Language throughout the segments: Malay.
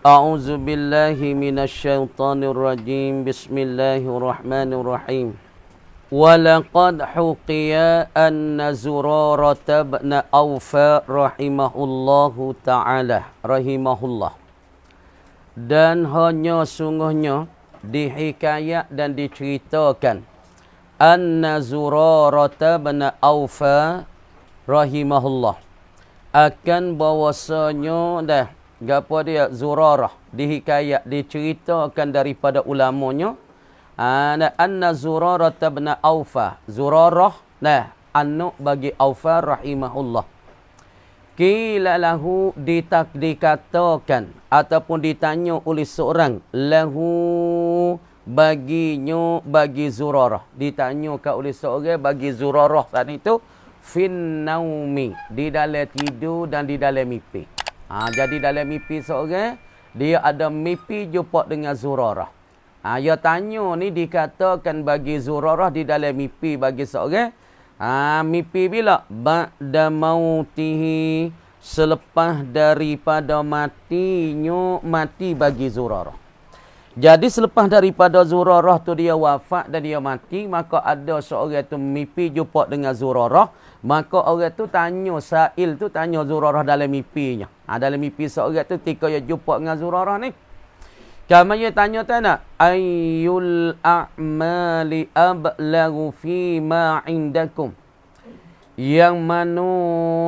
أعوذ بالله من الشيطان الرجيم بسم الله الرحمن الرحيم ولقد حكي أن زرارة بن أوفى رحمه الله تعالى dan hanya sungguhnya dihikayat dan diceritakan anna Zurarata bin Aufa rahimahullah akan bahwasanya dah gapo dia Zurarah dihikayat diceritakan daripada ulamanya anna Zurarata bin Aufa Zurarah anak bagi Aufa rahimahullah qila lahu dikatakan ataupun ditanya oleh seorang lahu baginya bagi Zurarah ditanyakan oleh seorang bagi Zurarah saat itu fin naumi di dalam tidur dan di dalam mimpi. Jadi dalam mimpi seorang dia ada mimpi jumpa dengan Zurarah. Dia tanya ni dikatakan bagi Zurarah di dalam mimpi bagi seorang mimpi bila ba'da mautihi selepas daripada mati bagi Zurarah. Jadi selepas daripada Zurarah tu dia wafat dan dia mati, maka ada seorang tu mimpi jumpa dengan Zurarah, maka orang tu tanya Sa'il tu tanya Zurarah dalam mimpinya. Dalam mimpi seorang tu ketika dia jumpa dengan Zurarah ni. Kama dia tanya ayyul a'mali ablagu fi ma indakum. Yang mana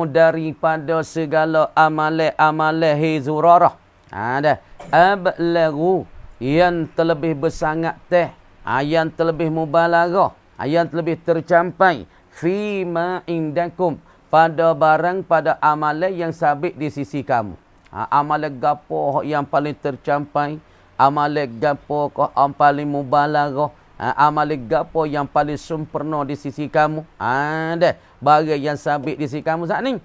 daripada segala amalan hi Zurarah. Ablagu yang terlebih bersangat yang terlebih mubalaghah, yang terlebih tercapai fi ma indakum pada barang pada amalan yang sabit di sisi kamu. Amalan gapo yang paling tercapai, amalan gapo yang paling mubalaghah, amalan gapo yang paling sempurna di sisi kamu. Ada barang yang sabit di sisi kamu saat ni.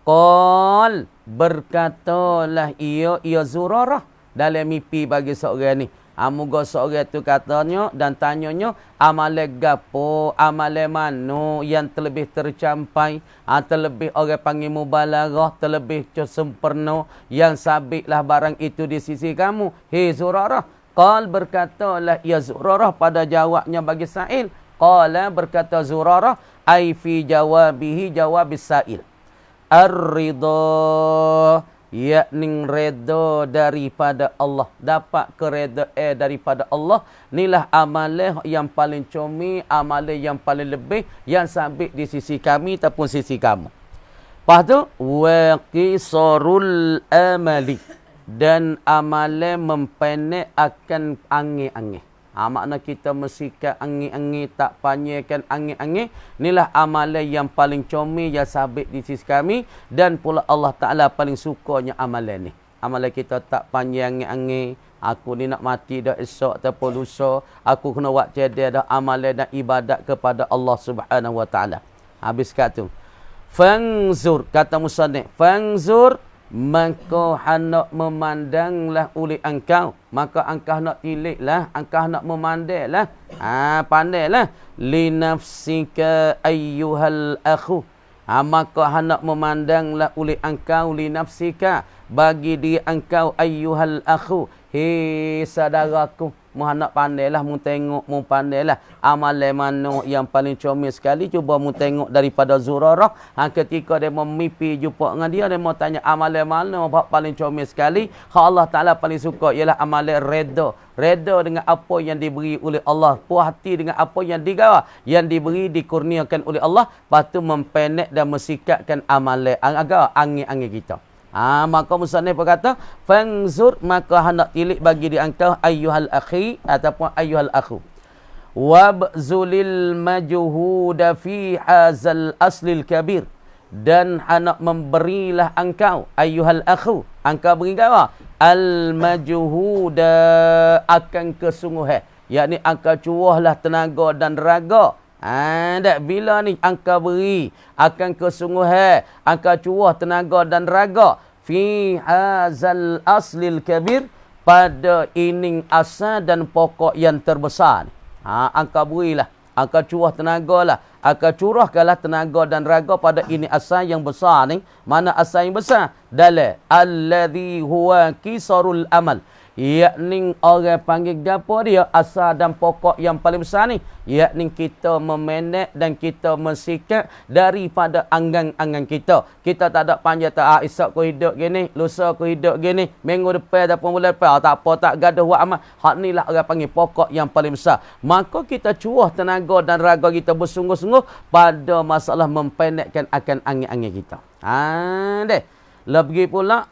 Qal berkatalah ia Zurarah dalam mimpi bagi seorang ni. Moga seorang tu katanya dan tanyanya amalan gapo, amalan mana yang terlebih tercapai, terlebih orang panggil mubalaghah, terlebih sempurna, yang sabitlah barang itu di sisi kamu. Hei Zurarah. Qal berkatalah ya Zurarah pada jawabnya bagi Sa'il. Qala berkata Zurarah ai fi jawabihi jawabis Sa'il. Ar-ridha yakni reda daripada Allah, dapat keredaan daripada Allah, inilah amalan yang paling comel, amalan yang paling lebih yang sabit di sisi kami ataupun sisi kamu. Lepas tu wa qisarul amali dan amalan mempendek akan angin-angin. Makna kita mesikat angin-angin, tak panjangkan angin-angin. Inilah amalan yang paling comel, yang sabit di sisi kami. Dan pula Allah Ta'ala paling sukanya amalan ni. Amalan kita tak panjang angin-angin. Aku ni nak mati dah esok ataupun lusa. Aku kena buat cedek dah amalan dan ibadat kepada Allah Subhanahu Wa Ta'ala. Habis kat tu. Fangzur, kata musannif. Fangzur, maka hendak memandanglah oleh engkau, maka engkau nak tiliklah, engkau nak memandanglah, pandailah li nafsika ayyuhal akhu, maka hendak memandanglah oleh engkau li nafsika bagi diri engkau ayyuhal akhu, hei saudaraku. Mu hendak pandailah, mu tengok, mu pandailah amalan mana yang paling comel sekali. Cuba mu tengok daripada Zurarah. Ketika dia memimpi jumpa dengan dia mau tanya amalan mana paling comel sekali. Allah Ta'ala paling suka ialah amalan reda. Reda dengan apa yang diberi oleh Allah. Puas hati dengan apa yang digawa, yang diberi, dikurniakan oleh Allah. Lepas tu mempendek dan mesikatkan amalan agar angin-angin kita. Maka musannif berkata fangzur, maka hendak tilik bagi di engkau ayyuhal akhi ataupun ayyuhal akhu wabzulil majhuda fi hazal aslil kabir, dan hendak memberilah engkau ayyuhal akhu, engkau beri apa? Al majhuda akan kesungguhan, yakni engkau cuahlah tenaga dan raga. Bila ni engkau beri akan kesungguhan, engkau cuah tenaga dan raga fi hazal aslil kabir, pada ining asal dan pokok yang terbesar. Engkau berilah, engkau cuah tenaga lah, akan curahkanlah tenaga dan raga pada ini asal yang besar ni. Mana asal yang besar? Dalam alladhi huwa kisarul amal. Yakni orang panggil gapo dia asal dan pokok yang paling besar ni, yakni kita memenek dan kita mensikat daripada angan-angan kita. Kita tak ada panjang tak esok aku hidup gini, lusa aku hidup gini, minggu depan ataupun bulan depan tak apa, tak gaduh buat amal. Hak ni lah orang panggil pokok yang paling besar. Maka kita curah tenaga dan raga kita bersungguh-sungguh pada masalah mempendekkan akan angin-angin kita. Deh. Lebih pula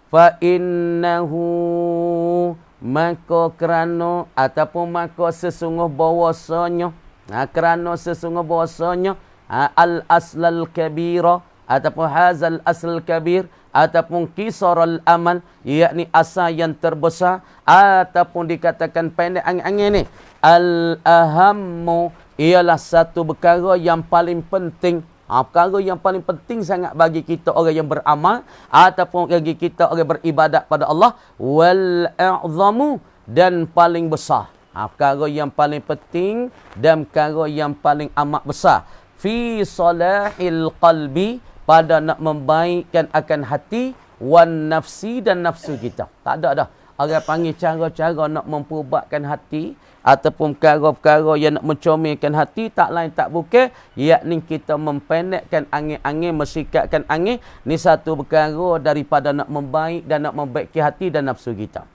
fa innahu, maka kerana ataupun maka sesungguh bahwasanya, kerana sesungguh bahwasanya al aslal kabira ataupun hazal asal kabir ataupun kisarul amal, yakni asal yang terbesar ataupun dikatakan pendek angin ni, al ahammu, ialah satu perkara yang paling penting. Perkara yang paling penting sangat bagi kita orang yang beramal ataupun bagi kita orang beribadat pada Allah, wal a'zamu, dan paling besar. Perkara yang paling penting dan perkara yang paling amat besar. Fi salahil qalbi, pada nak membaikkan akan hati, wan nafsi, dan nafsu kita. Tak ada dah. Orang panggil cara-cara nak memperubatkan hati ataupun perkara-perkara yang nak mencomelkan hati, tak lain tak bukan, yakni kita mempendekkan angin-angin, mensikatkan angin. Ni satu perkara daripada nak membaik dan nak membaiki hati dan nafsu kita.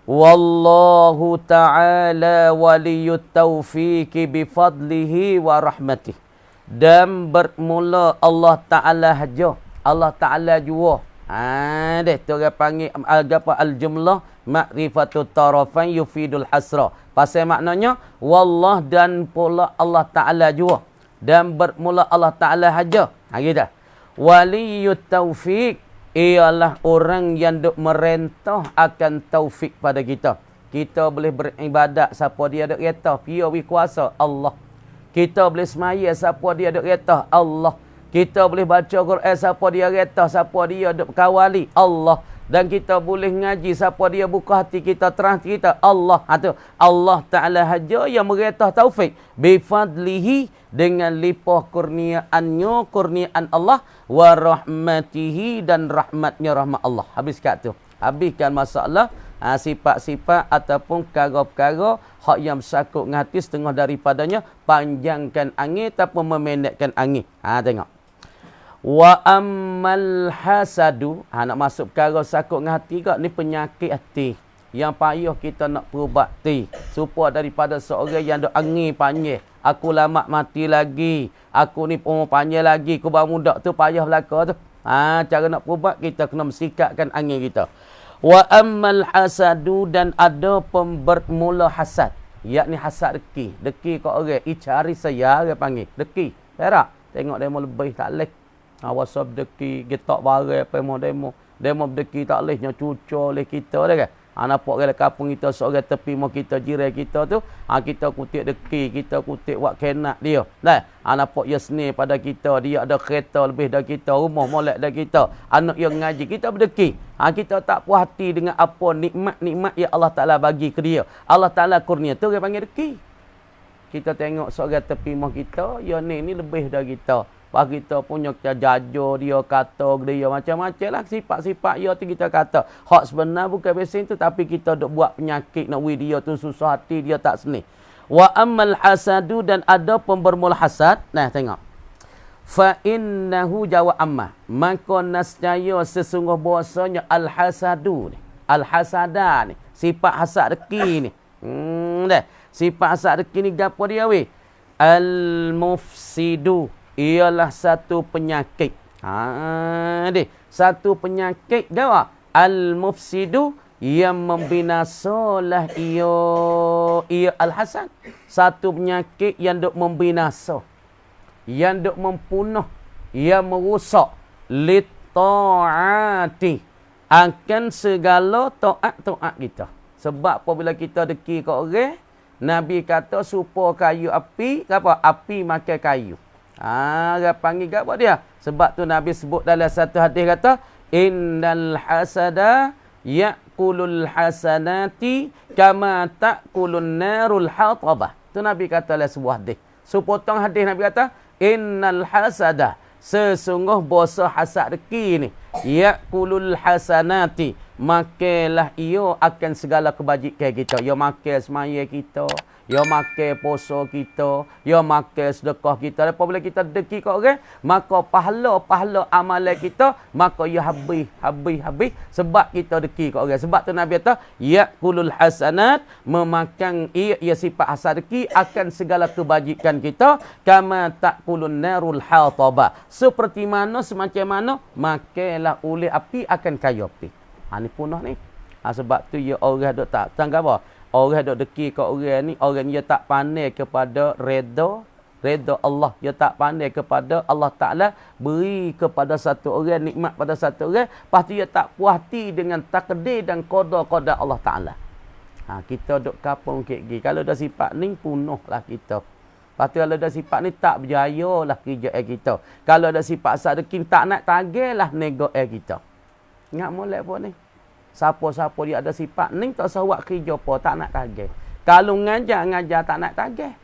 Wallahu ta'ala waliyut taufiqi bifadlihi wa rahmatih. Dan bermula Allah Ta'ala haja. Allah Ta'ala jua. Deh, tu orang panggil apa al-jumlah ma'rifatut tarafain yufidul hasra. Pasal maknanya wallah dan pula Allah Ta'ala jua. Dan bermula Allah Ta'ala haja. Gitu. Waliyut taufiq, ialah orang yang duk merentah akan taufik pada kita. Kita boleh beribadat, siapa dia duk kata? Piawi kuasa Allah. Kita boleh semaya, siapa dia duk kata? Allah. Kita boleh baca Quran, siapa dia kata? Siapa dia duk kawali? Allah. Dan kita boleh ngaji, siapa dia buka hati kita, terang hati kita? Allah. Allah Ta'ala haja yang meretah taufik. Bifadlihi, dengan lipah kurniaannya, kurniaan Allah. Wa rahmatihi, dan rahmatnya, rahmat Allah. Habis kat tu. Habiskan masalah sifat-sifat ataupun perkara-perkara hak yang bersakut dengan hati setengah daripadanya. Panjangkan angin ataupun memendekkan angin. Tengok. Wa ammal hasadu, nak masuk perkara sakut dengan hati kak, ni penyakit hati yang payah kita nak perubati supaya daripada seorang yang duk angin panjang, aku lama mati lagi, aku ni umur panjang lagi, aku baru muda tu, payah belaka tu. Cara nak perubat, kita kena mensikatkan angin kita. Wa ammal hasadu, dan ada bermula hasad, yakni hasad deki. Deki kat orang, cari saya orang panggil deki. Perak, tengok demo lebih tak leh. WhatsApp deki, getak barang apa demo. Demo deki tak leh, nya cucur oleh kita dah kan. Nampak orang kampung kita, seorang tepi mau kita, jiran kita tu, kita kutip deki, kita kutip wak kenak dia. Dah, nampak dia seni pada kita, dia ada kereta lebih dari kita, rumah molek dari kita, anak yang ngaji, kita berdeki. Kita tak puas hati dengan apa nikmat-nikmat yang Allah Ta'ala bagi ke dia. Allah Ta'ala kurnia tu orang panggil deki. Kita tengok seorang tepi mau kita, ya ni lebih dari kita. Pak kita punya jajo dia, kata dia macam-macam lah sifat-sifat dia tu kita kata. Hak sebenar bukan besin tu, tapi kita duk buat penyakit nak dia tu susah hati, dia tak seni. Wa ammal hasadu, dan ada pembermula hasad. Nah, tengok. Fa innahu jawab amma, maka nascaya sesungguh bahasanya al hasadu ni, al hasada ni, sifat hasad deki ni. Dah, sifat hasad deki ni gapo dia weh? Al mufsidu, ialah satu penyakit. Satu penyakit gawa. Al-mufsidu, yang membinasalah ia al-hasad. Satu penyakit yang duk membinasa, yang duk mempunuh, yang merusak li-ta'ati, akan segala taat-taat kita. Sebab apabila kita deki kat orang, Nabi kata supaya kayu api, apa? Api makan kayu. Dia panggil apa dia? Sebab tu Nabi sebut dalam satu hadis kata, innal hasada ya'kulul hasanati kama ta'kulun narul hatabah. Tu Nabi kata dalam sebuah hadis. Sepotong hadis Nabi kata, innal hasada, sesungguh bosa hasad reki ni, yakulul hasanati, makanlah ia akan segala kebajikan kita. Ia makan semaya kita, ia makan puasa kita, ia makan sedekah kita. Apabila kita deki kat orang, maka pahala amalan kita, maka ia habis. Sebab kita deki kat orang. Sebab tu Nabi kata, yakulul hasanat, memakan ia sifat hasad deki akan segala kebajikan kita, kama takulun narul hataba. Seperti mana, semacam mana, makanlah oleh api akan kayu api. Ni punah ni. Sebab tu ya orang dok tak tangga apa? Orang dok deki kat orang ni, orang dia tak pandai kepada redha Allah. Dia tak pandai kepada Allah Ta'ala beri kepada satu orang nikmat pada satu orang, lepas tu dia tak puas hati dengan takdir dan qada Allah Ta'ala. Kita duk kapung kek gi. Kalau dah sifat ni punahlah kita. Lepas tu kalau dah sifat ni tak berjayalah kerja kita. Kalau dah sifat sadaqin tak nak tagihlah nego kita. Ingat molek pun ni. Siapa-siapa dia ada sifat ni tak usah buat kerja apa, tak nak tagih. Kalau ngajar tak nak tagih.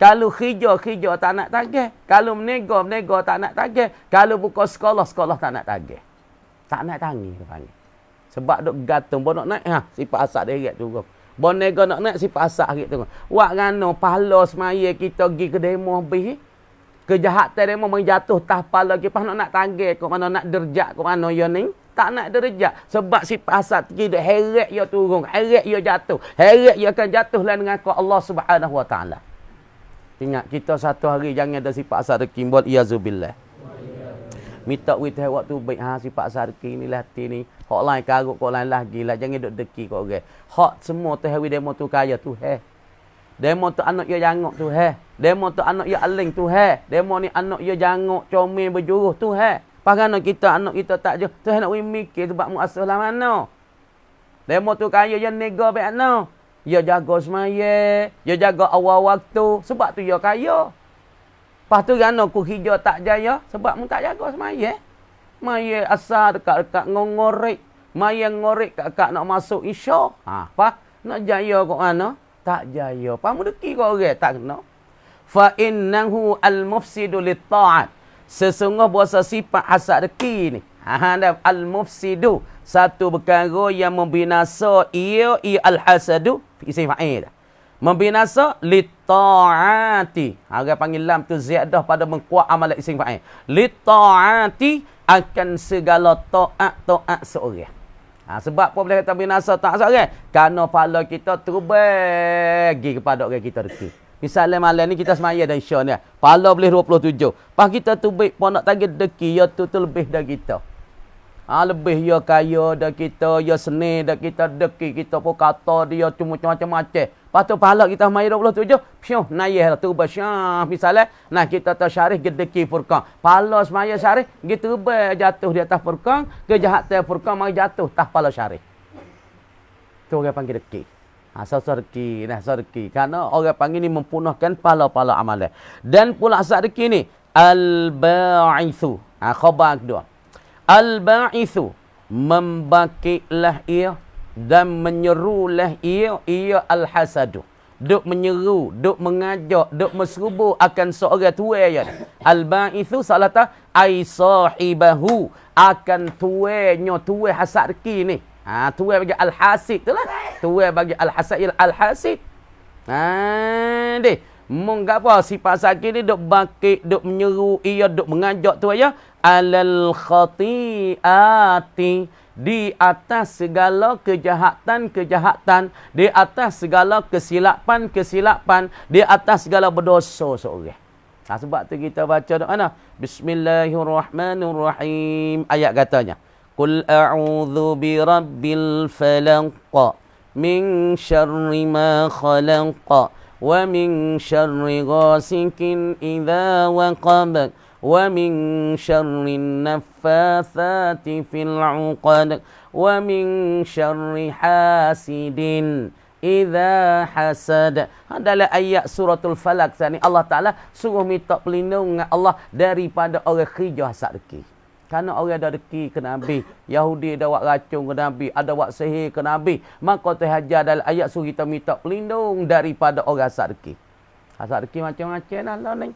Kalau kerja tak nak tagih. Kalau menego tak nak tagih. Kalau buka sekolah tak nak tagih. Tak nak tangi dia panggil. Sebab duk gantung bon nak naik sifat asal deret tu. Bon nego nak naik sifat asal hari tu. Wak ngano pahala semaya kita pergi ke demo habis. Kejahatan demo menjatuh tah pala kita nak tagih kok mana nak derjat kok mana ya ni. Tak nak derajat. Sebab sifat hasad kita heret ia turun, heret ia jatuh, heret ia akan jatuh lain dengan Allah Subhanahu Wa Taala. Ingat kita satu hari jangan ada sifat hasad kimbot iazubillah. Minta witah waktu baik sifat hasad ni latih ni. Hak lain karut kok lain lagi lah, jangan duk deki kok orang. Hak semua teh wi demo tu kaya tu Demo tu anak ia jangok tu Demo tu anak ia aling tu Demo ni anak ia jangok comel berjuruh tu Pagano kita anak kita tak je. Tu nak mikir sebab muasah lah mana. Demo tu kaya yang nego baik no. Dia jaga semaya, dia jaga awal waktu sebab tu dia kaya. Lepas tu kan aku hijau tak jaya sebab mu tak jaga semaya. Maya asal dekat-dekat ngorek. Maya ngorek kat nak masuk isya. Apa? Nak jaya kok mana? Tak jaya. Apa mu deki kok orang tak kena. Fa innahu al-mufsidu lit-ta'at. Sesungguh bahasa sifat hasad reki ni. Al-mufsidu. Satu perkara yang membinasa ia al-hasadu. Isim fa'il. Membinasa li-ta'ati. Orang panggil lam tu ziyadah pada mengkuat amalan isim fa'il. Li-ta'ati akan segala ta'at seorang. Sebab apa boleh kata binasa ta'at seorang? Kerana pahala kita terbagi kepada orang kita reki. Misalnya malam ni kita semaya dan isya ni. Pahala boleh 27. Pas kita tu baik pun nak tagih deki, ya tu lebih dari kita. Lebih ya kaya dah kita, ya seni dah kita deki, kita pun kata dia cuma macam-macam. Lepas tu pahala kita semaya 27, piuh nayah tu bersyah. Misalnya, nah kita tak syarih gedeki furqan. Pahala semaya syarih, gitu jatuh di atas furqan, kejahatan furqan mari jatuh tah pahala syarih. Tu orang panggil deki. Sarki, sarki. Kerana orang panggil ni mempunahkan pahala-pahala amalan. Dan pula sarki ni, al-ba'ithu. Khabar kedua. Al-ba'ithu. Membangkitlah ia dan menyerulah ia al-hasadu. Duk menyeru, duk mengajak, duk menserubu akan seorang tuai. Al-ba'ithu salata ai sahibahu. Akan tuainya, tuai hasad reki ni. Tuai bagi al-hasid tu lah. Tuai bagi al-hasid. Deh. Mengapa sifat sakit ni duk bangkit, duk menyeru, ia duk mengajak tu ya. Alal khati'ati. Di atas segala kejahatan, di atas segala kesilapan, di atas segala berdosa seorang. Sebab tu kita baca doa mana? Bismillahirrahmanirrahim. Ayat katanya. Qul a'udzu birabbil falaq min syarri ma khalaq wa min syarri ghasikin idza waqab wa min syarri naffatsati fil 'uqad wa min syarri hasidin idza hasad. Dalam ayat suratul falaq ni Allah Taala suruh minta perlindungan Allah daripada orang khijah hasad reki. Kerana orang ada reki ke Nabi. Yahudi ada buat racun ke Nabi. Ada buat sihir ke Nabi. Maka Tuhan ajar dalam ayat suruh kita minta pelindung daripada orang hasad reki. Hasad rezeki macam-macam lah ni.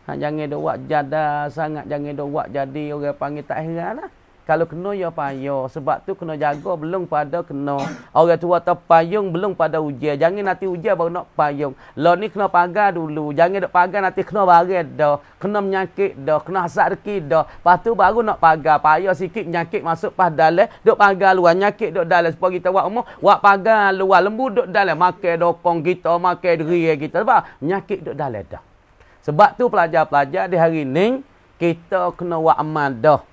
Jangan dok buat jada sangat, jangan dok buat jadi orang panggil tak heran lah. Kalau kena ya payah. Sebab tu kena jaga belum pada kena. Orang tua tak payung belum pada ujian. Jangan nanti ujian baru nak payung. Lo ni kena pagar dulu. Jangan dok pagar nanti kena baret dah. Kena menyakit dah. Kena hasad rezeki dah. Lepas tu baru nak pagar. Payah sikit menyakit masuk pas dalam. Dok pagar luar. Nyakit dok dalam. Supaya kita buat umur. Buat pagar luar. Lembu dok dalam. Makan dokong kita. Makan diri kita. Sebab menyakit dok dalam dah. Sebab tu pelajar-pelajar di hari ni. Kita kena buat amal dah.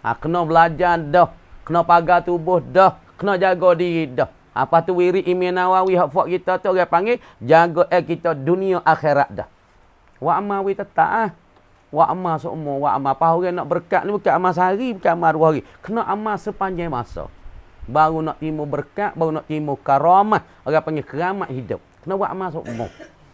Kena belajar dah. Kena pagar tubuh dah. Kena jaga diri dah. Lepas tu wirid Imam Nawawi hak fak kita tu orang panggil jaga kita dunia akhirat dah. Wa amal we tetap Wa amal seumur, wa amal. Apa orang nak berkat ni bukan amal sehari, bukan amal 2 hari. Kena amal sepanjang masa. Baru nak timbul berkat, baru nak timbul karamah. Orang panggil keramat hidup. Kena buat amal seumur.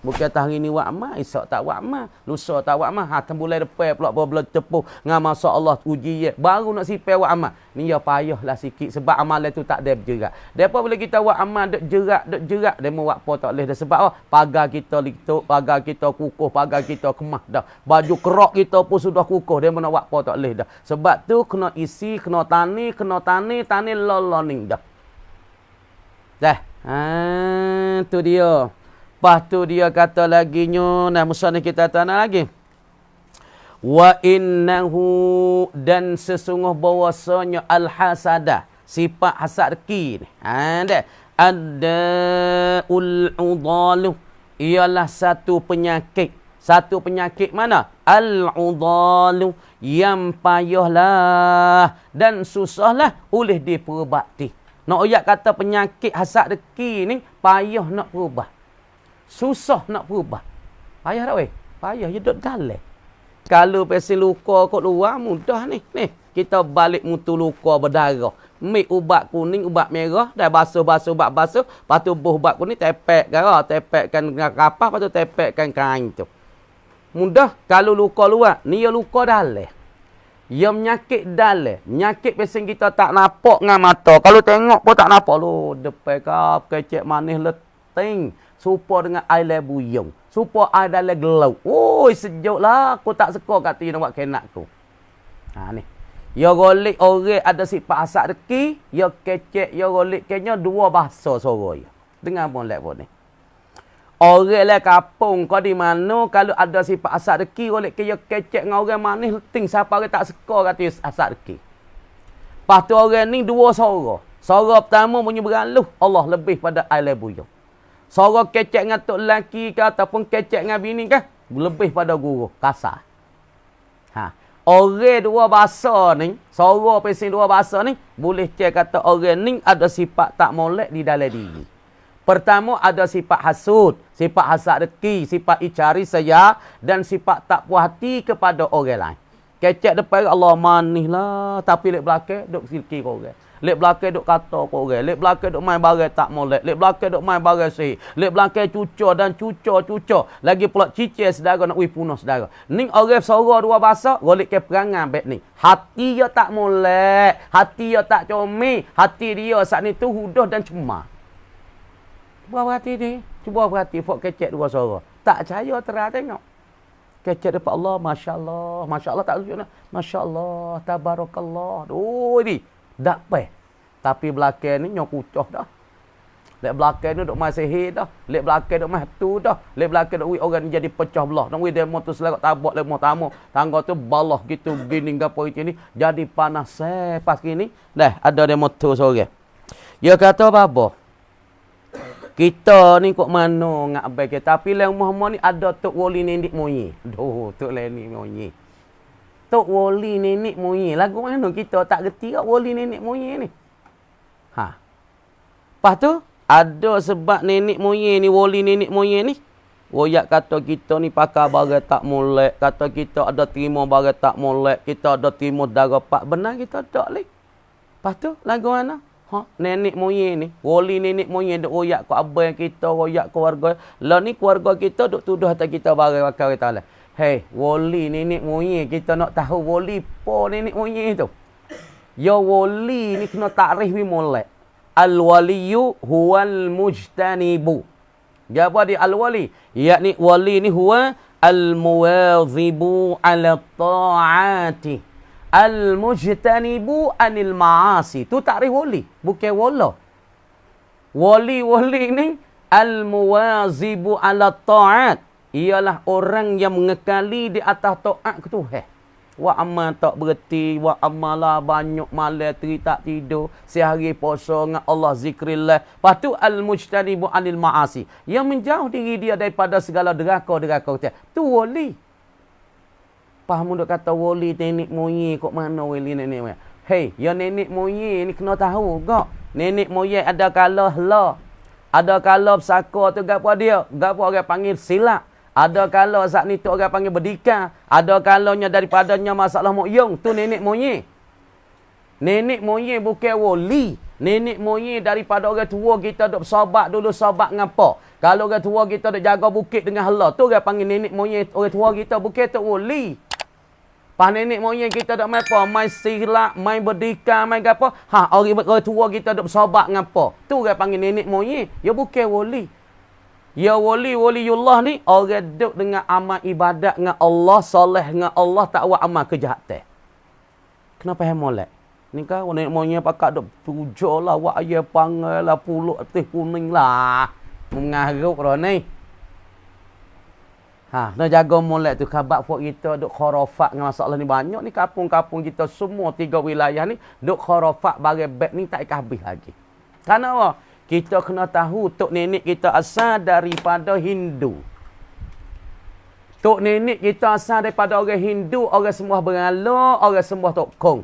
Bukan hari ni buat amal, esok tak buat amal, lusa tak buat amal. Bulan depan pula belah tepuh dengan masa Allah uji ye. Baru nak sipai buat amal. Ni ya payahlah sikit sebab amalan tu tak ada berjerak. Depa bila kita buat amal dok jerak, dia mau buat apa tak boleh dah sebab pagar kita lituk, pagar kita kukuh, pagar kita kemah dah. Baju kerak kita pun sudah kukuh, dia mau nak buat apa tak boleh dah. Sebab tu kena isi, kena tani loloning dah. Dah. Tu dia. Lepas tu dia kata lagi nyo, nah musannif kita tanah lagi. Wa innahu dan sesungguh bahwasanya al-hasada, sifat hasad rezeki ni. Ada ul-udalu, ialah satu penyakit. Satu penyakit mana? Al-udalu, yang payahlah dan susahlah oleh diperubati. Nak oyak kata penyakit hasad rezeki ni payah nak perubah. Susah nak berubah. Payah tak weh? Payah je duduk dalam. Kalau pesen luka kat luar, mudah ni. Ni, kita balik mutu luka berdarah. Mik ubat kuning, ubat merah. Dah basuh-basuh, ubat basuh. Lepas tu buh ubat kuning, tepek garah. Tepekkan kapal, lepas tu tepekkan kain tu. Mudah. Kalau luka luar, ni ya luka dalam. Ya menyakit dalam. Menyakit pesen kita tak nampak dengan mata. Kalau tengok pun tak nampak. Loh, depan kap, kecek manis leting. Supaya dengan air buyung. Supaya air dalam gelau. Oh, sejuk lah. Aku tak suka kata you nak buat kenak aku. Ni. Ya golik orang ada sifat hasad rezeki. Ya kecek, ya golik kenya 2 bahasa suara ya. Dengar pun lek pun ni. Orang lah kapung kau di mana kalau ada sifat hasad rezeki golik ke ya kecek dengan orang manis leting. Siapa orang tak suka kata hasad rezeki. Lepas tu orang ni 2 suara. Suara pertama punya beraluh. Allah lebih pada air buyung. Suara kecek dengan tok lelaki ke ataupun kecek dengan bini ke lebih pada guru kasar. Orang 2 bahasa ni, suara pesen 2 bahasa ni boleh cek kata orang ni ada sifat tak molek di dalam diri. Pertama ada sifat hasud, sifat hasad rezeki, sifat icari saya dan sifat tak puas hati kepada orang lain. Kecek depan Allah manis lah tapi lek belakang duk silki ke orang. Lek belakang duk kata ke orang. Lek belakang duk main barang tak molek. Lek belakang duk main barang sih. Lek belakang cucur dan cucur. Lagi pula cicir saudara nak punah saudara. Ni orang suara 2 bahasa, golek ke perangan bet ni. Hati dia tak molek. Hati dia tak comel. Hati dia saat ni tu hudah dan cemar. Cuba berhati ni. Cuba berhati. Fok kecek 2 suara. Tak percaya terang tengok. Kecek depan Allah. Masya Allah. Masya Allah tak tunjuk. Masya Allah. Tabarakallah. Oh ni. Tak apa. Tapi belakang ni nyok kucah dah. Lek belakang ni duk main sihir dah. Lek belakang duk main tu dah. Lek belakang duk orang jadi pecah belah. Nak demo tu selarat tabak lemah tamu. Tangga tu balah gitu gini gapo itu ni jadi panas pas gini. Dah ada demo tu sore. Dia kata apa? Kita ni kok mano ngak baik tapi le rumah ni ada tok wali nenek moyang. Doh tok nenek moyang. Tok wali nenek moyang. Lagu mana kita tak reti kat wali nenek moyang ni. Lepas tu, ada sebab nenek moyang ni, wali nenek moyang ni. Royak kata kita ni pakai barang tak molek. Kata kita ada terima barang tak molek. Kita ada terima darah pak. Benar kita tak lagi. Lepas tu, lagu mana? Nenek moyang ni. Wali nenek moyang duk royak ke abang kita, royak keluarga. Lah ni keluarga kita duk tuduh atas kita barang wakil ta'ala. Hei, wali nenek moyang. Kita nak tahu wali apa nenek moyang tu. Ya wali ni kena takrif bi molek. Al-waliyu huwal mujtanibu. Dia apa dia al-wali? Yakni wali ni huwa al-muwadhibu 'ala ta'ati. Al-mujtanibu 'anil ma'asi. Tu takrif wali, bukan wala. Wali ni al-muwazibu 'ala ta'at. Ialah orang yang mengekali di atas taat ke Tuhan. Wa amma tak berhenti, wa ammalah banyak malam tak tidur, sehari puasa dengan Allah zikrillah. Lepas tu al-mujtanibu 'anil ma'asi. Yang menjauh diri dia daripada segala deraka-deraka. Tu wali. Faham duk kata wali nenek moyang kok mana wali nenek moyang? Hei, ya nenek moyang ni kena tahu gak. Nenek moyang ada kala hela. Ada kala bersaka tu gapo dia? Gapo orang panggil silap. Ada kala saat ni tu orang panggil berdikah. Ada kalanya daripadanya masalah moyang. Tu nenek moyang. Nenek moyang bukan wali. Nenek moyang daripada orang tua kita duk bersahabat dulu, sahabat ngapa? Kalau orang tua kita duk jaga bukit dengan Allah, tu orang panggil nenek moyang orang tua kita, bukan tu wali. Pas nenek moyang kita duk main apa? Main silap, main berdikah, main apa? Orang tua kita duk bersahabat ngapa? Tu orang panggil nenek moyang. Ya bukan wali. Ya waliullah ni orang duduk dengan amal ibadat dengan Allah, soleh dengan Allah, tak buat amal kejahatan. Kenapa yang molek? Ni kan nenek moyang pakat duk puja lah, wak ayah panggil lah, puluk teh kuning lah. Mengaruk dah ni. Nak jaga molek tu, khabar fok kita duk khurafat dengan masalah ni banyak ni. Kampung-kampung kita semua 3 wilayah ni duk khurafat bagi beg ni tak habis lagi. Kenapa apa? Kita kena tahu tok nenek kita asal daripada Hindu. Tok nenek kita asal daripada orang Hindu, orang sembah berhala, orang sembah tok kong.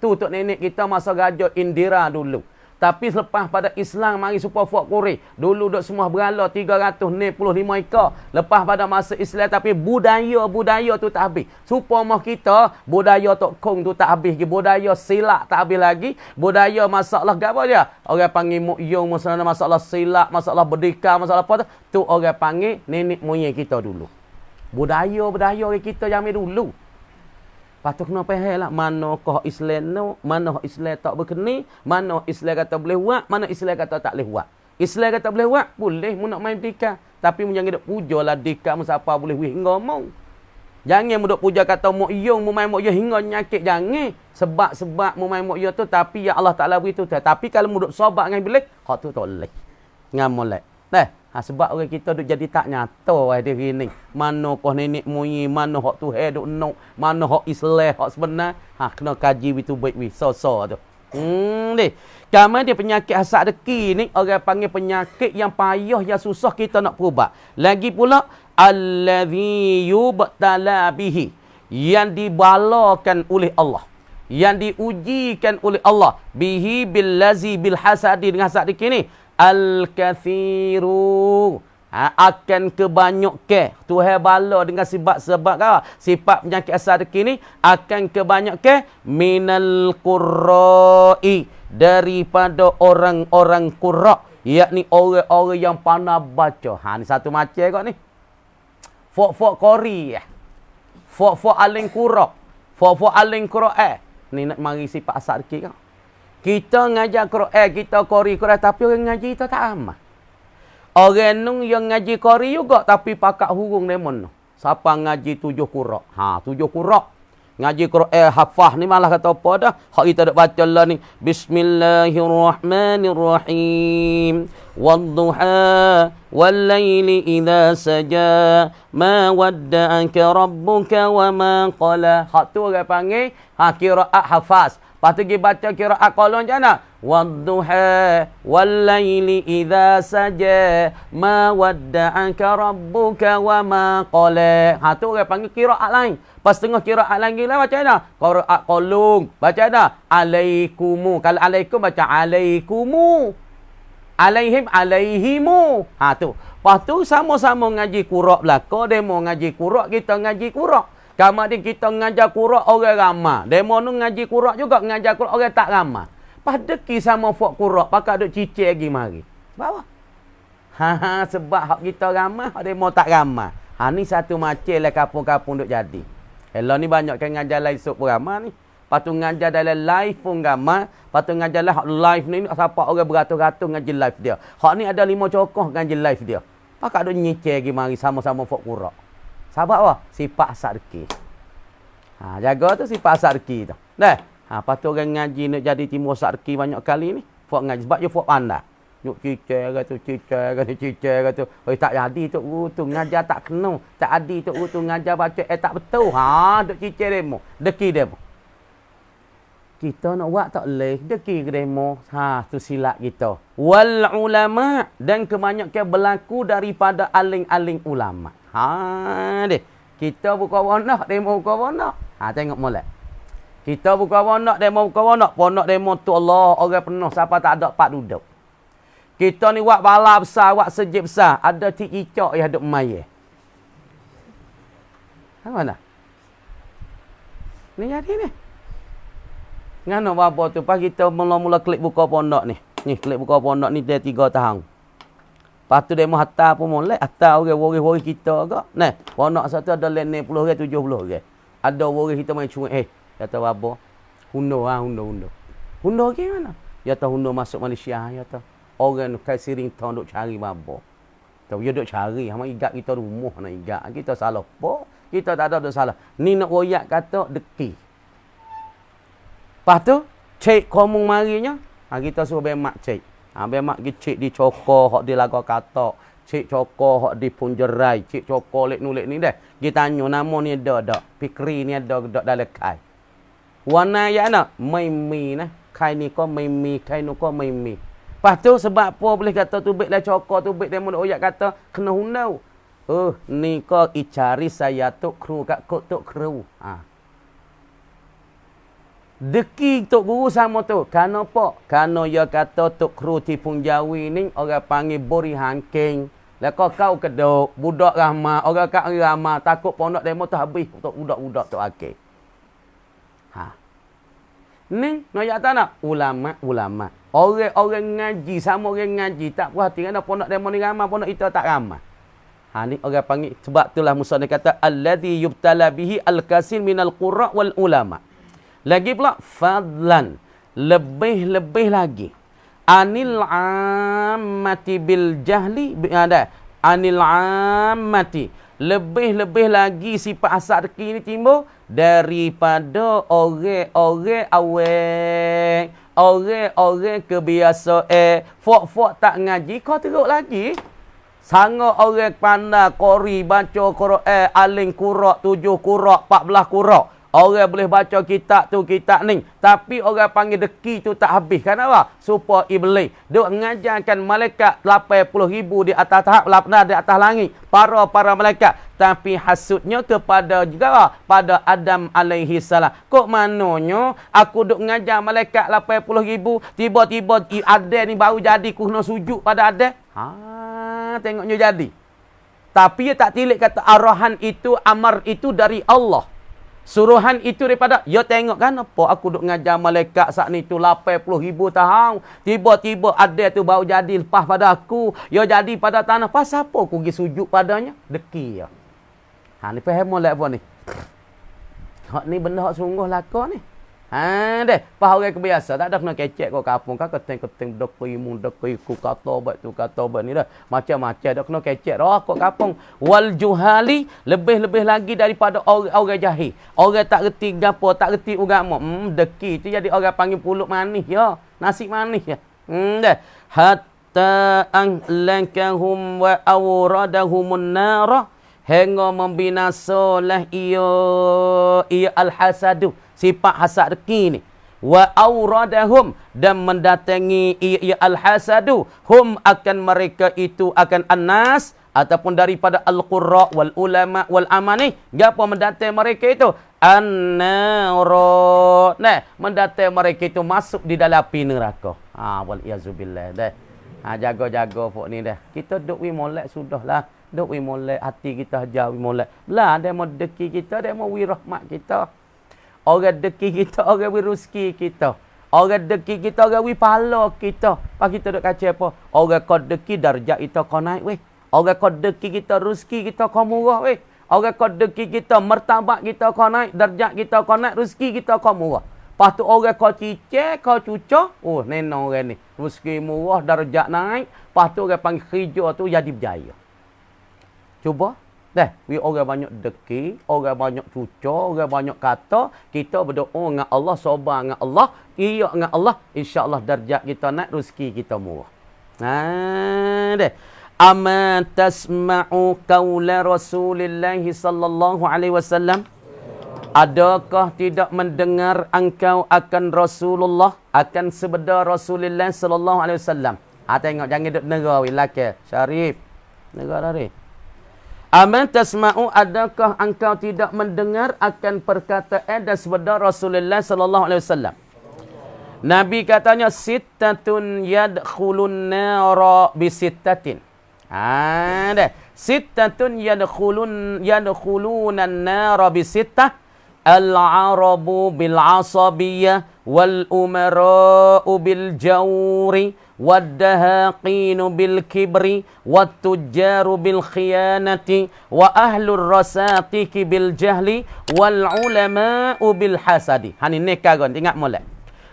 Tu tok nenek kita masa Raja Indira dulu. Tapi selepas pada Islam mari supaya fok kuri. Dulu dok sembah berhala 365 ekor. Lepas pada masa Islam tapi budaya tu tak habis. Supaya kita budaya tok kong tu tak habis lagi. Budaya silap tak habis lagi. Budaya masalah apa dia? Orang panggil mu'yung, masalah silap, masalah berdikah, masalah apa tu. Tu orang panggil nenek moyang kita dulu. Budaya kita zaman dulu. Patut kena faham lah mana kau Islam no, mana Islam tak berkeni, mana Islam kata boleh buat, mana Islam kata tak boleh buat. Islam kata boleh buat, boleh mu nak main dikah, tapi mu jangan duk pujalah dikah mu siapa boleh wih ngomong. Jangan mu duk puja kata mu'yung, mu main mu'yung hingga nyakit, jangan. Sebab mu main mu'yung tu tapi ya Allah Taala beri tu. Tapi kalau mu duk sabar dengan bilik, hak tu tak boleh. Ngamolek. Sebab orang kita duk jadi tak nyata diri ni. Mana kau nenek moyang, mana hak tu duk nok, mana hak Islam, hak sebenar. Kena kaji itu baik so tu. Ni. Kama dia penyakit hasad deki ni orang panggil penyakit yang payah, yang susah kita nak perubat. Lagi pula allazi yubtala bihi, yang dibalakan oleh Allah, yang diujikan oleh Allah bihi billazi bil hasadi, dengan hasad deki ni al-kathiru, akan kebanyakan Tuhan bala dengan sebab kau sifat penyakit asal ni akan kebanyakan minal qurra'i, daripada orang-orang qurra, yakni orang-orang yang pandai baca. Ni satu macam kau ni. Fok qori, fok aling qurra, fok aling qura'ah. Ni nak mari sifat asal kau. Kita ngajar Quran, kita qori Quran, tapi orang ngaji kita tak amal. Orang nung yang ngaji qori juga tapi pakak hurung demon. Siapa ngaji 7 qura? 7 qura. Ngaji Quran hafaz ni malah kata apa dah? Hak kita dak baca lah ni. Bismillahirrahmanirrahim. Wadduha wal laili idza saja ma wadda'aka rabbuka wa ma qala. Hak tu orang panggil qiraat hafaz. Lepas tu pergi baca qiraat qalon macam mana? Wadduha wal laili idza saja ma wadda'aka rabbuka wa ma qala. Tu orang panggil qiraat lain. Pas tengah qiraat lagi lah baca mana? Qiraat qalung. Baca mana? Alaikumu. Kalau alaikum baca alaikumu. Alaihim alaihimu. Tu. Lepas tu sama-sama ngaji Quran belaka, demo ngaji Quran, kita ngaji Quran. Kemudian kita ngajar Quran orang ramai. Demo nu ngaji Quran juga, ngajar Quran orang tak ramai. Pada ki sama fok Quran, pakak duk cicik lagi mari. Bawa. Sebab hak kita ramai, hak demo tak ramai. Ni satu macam lah kapung-kapung duk jadi. Hello ni banyak kan ngajar live sok ramai ni. Patu ngajar dalam live pun ramai. Patu ngajar lah hak live ni siapa orang beratus-ratus ngaji live dia. Hak ni ada 5 cokoh ngaji live dia. Pakak duk nyicir gi mari sama-sama fok kurak. Sahabat apa? Sifat asal rezeki. Jaga tu sifat asal rezeki tu. Dah. Lepas tu orang ngaji nak jadi timur asal rezeki banyak kali ni. Fok ngaji sebab dia fok pandai. Nyuk cicir kata. Oi tak jadi tok guru tu ngajar tak kena. Tak adi tok guru tu ngajar baca tak betul. Duk cicir demo. Deki demo. Kita nak buat tak boleh. Deki demo. Tu silap kita. Wal ulama dan kebanyakan berlaku daripada aling-aling ulama. Deh. Kita buka wanak demo buka wanak. Tengok molek. Kita buka wanak demo buka wanak. Ponok demo tu Allah orang penuh siapa tak ada pak duduk. Kita ni buat bala besar, buat sejid besar. Ada cicak yang duk mayeh. Mana? Ni jadi ni. Ngano bapa tu pas kita mula-mula klik buka pondok ni. Ni klik buka pondok ni dia 3 tahun. Lepas tu demo hatta pun molek, hatta orang-orang kita agak. Nah, pondok satu ada lain 60 orang, 70 orang. Ada orang kita main cuek, kata bapa, hundo. Hundo ke mana? Ya tahu hundo masuk Malaysia, ya tahu. Orang kai siring tahun duk cari bapa. Tahu dia duk cari, hang igat kita rumah nak igat. Kita salah apa? Kita tak ada salah. Ni nak royak kata deki. Lepas tu, cek komung marinya, kita suruh bemak cek. Bemak pergi cek di cokor, hok di lagu katak. Cek cokor, hok di punjerai. Cek cokor, lek ni dah. Kita tanya, nama ni ada. Pikri ni ada dalam kai. Warna yang nak? Maimi nah. Kai ni kau maimi, kai ni kau maimi. Lepas tu sebab apa boleh kata tubik lah cokor, tubik dia mun oyak kata kena hundau. Ni kau icari saya tok kru kat kok tok kru. Deki tok guru sama tu. Kenapa? Kerana dia kata tok kru Tipung Jawi ni orang panggil bori hangking. Lah kau kedok, budak ramah, orang kat ramah takut pondok demo tu habis untuk budak-budak tu akhir. Ni noyak tak nak? Ulama. Orang ngaji sama orang ngaji tak puas hati kerana pondok demo ni ramai, pondok kita tak ramai. Ni orang panggil sebab itulah Musa ni kata alladzi yubtala bihi al-kasir minal qurra wal ulama. Lagi pula fadlan, lebih lagi. Anil ammati bil jahli ada. Anil ammati, lebih lagi sifat asal rezeki ni timbul daripada orang awek. Orang kebiasa fok tak ngaji kau teruk lagi. Sangat orang pandai qori baca Quran aling qurak 7 qurak 14 qurak. Orang boleh baca kitab tu kitab ni, tapi orang panggil deki tu tak habis. Kenapa? Supaya iblis duk mengajarkan malaikat 80,000 di atas tahap di atas langit, para malaikat, tapi hasudnya kepada juga pada Adam alaihi salam. Kok mananya aku duk mengajar malaikat 80,000, tiba-tiba Adam ni baru jadi ku kena sujud pada Adam. Tengoknya jadi. Tapi dia tak tilik kata arahan itu, amar itu dari Allah. Suruhan itu daripada, ya tengok kan apa aku duk ngajar malaikat saat ni tu 80,000 tahun. Tiba-tiba ada tu baru jadi lepas pada aku. Ya jadi pada tanah. Pasal apa aku pergi sujud padanya? Deki ya. Ni faham molek apa ni? Hak ni benda hak sungguh lakon ni. Deh, pas orang kebiasa tak ada kena kecek kau kampung kau keteng dok pimu dok ku kata obat tu kata obat ni dah macam-macam dak kena kecek dah kau kampung wal juhali lebih lagi daripada orang jahil. Orang tak reti gapo, tak reti agama. Deki tu jadi orang panggil pulut manis ya, nasi manis ya. Deh, hatta an lankahum wa awradahumun nar hingga membinasalah ia al-hasadu, sifat hasad rezeki ni. Wa auradahum, dan mendatangi ia al-hasadu, hum akan mereka itu akan annas ataupun daripada al-qurra wal ulama wal amani. Gapo mendatangi mereka itu? An-nara. Nah, mendatangi mereka itu masuk di dalam api neraka. Wal iazubillah dah. Jaga-jaga pok ni dah. Kita duk wi molek sudahlah. Duk wi molek hati kita jauh wi molek. Lah dia mau deki kita, dia mau wi rahmat kita. Orang deki kita, orang wi rezeki kita. Orang deki kita, orang wi pahala kita. Pak kita duk kacau apa? Orang kau deki darjat kita kau naik weh. Orang kau deki kita rezeki kita kau murah weh. Orang kau deki kita martabat kita kau naik, darjat kita kau naik, rezeki kita kau murah. Lepas tu orang kau cicir, kau cucuk. Neno orang ni. Rezeki murah, darjat naik. Lepas tu orang panggil hijau tu jadi berjaya. Cuba. We orang banyak deki, orang banyak cucur, orang banyak kata, kita berdoa dengan Allah, sobar dengan Allah, iyak dengan Allah, insya-Allah darjat kita naik, rezeki kita murah. Deh. Ama tasma'u qaula Rasulillah sallallahu alaihi wasallam? Adakah tidak mendengar engkau akan Rasulullah, akan sabda Rasulullah sallallahu alaihi wasallam? Tengok jangan duk negara lelaki. Syarif. Negara ni. Aman tasma'u, adakah engkau tidak mendengar akan perkataan dan sabda Rasulullah sallallahu alaihi wasallam? Nabi katanya sittatun yadkhulun nara bi sittatin. Ada sittatun yadkhulunan nara bi sittah. Al-arabu bil asabiyyah wal umara'u bil jawri wad-dahaqinu bil kibri wat-tujjaru bil khiyanati wa ahlur rasatiki bil jahli wal ulama'u bil hasadi. Hani nekagon ingat molek.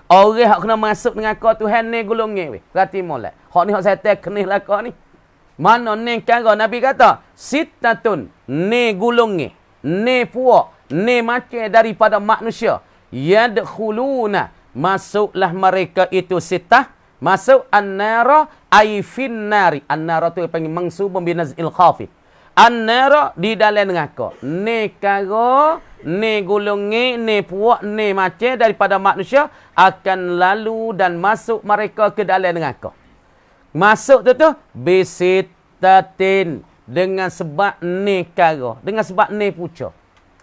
Orang hak kena masuk dengan kau Tuhan ni gulungi weh. Perhati molek. Hak ni hak setan kenih lah kau ni. Mana nekagon Nabi kata sittatun ni gulungi, ni puak, ni macam daripada manusia. Yadkhuluna, masuklah mereka itu sittah. Masuk an-nara ay fin-nari. An-nara tu panggil mansubun bi naz'il khafid. An-nara di dalam neraka. Ni kara, ni gulungi, ni puak, ni macam daripada manusia akan lalu dan masuk mereka ke dalam neraka. Masuk tu bisitatin dengan sebab ni kara, dengan sebab ni puca.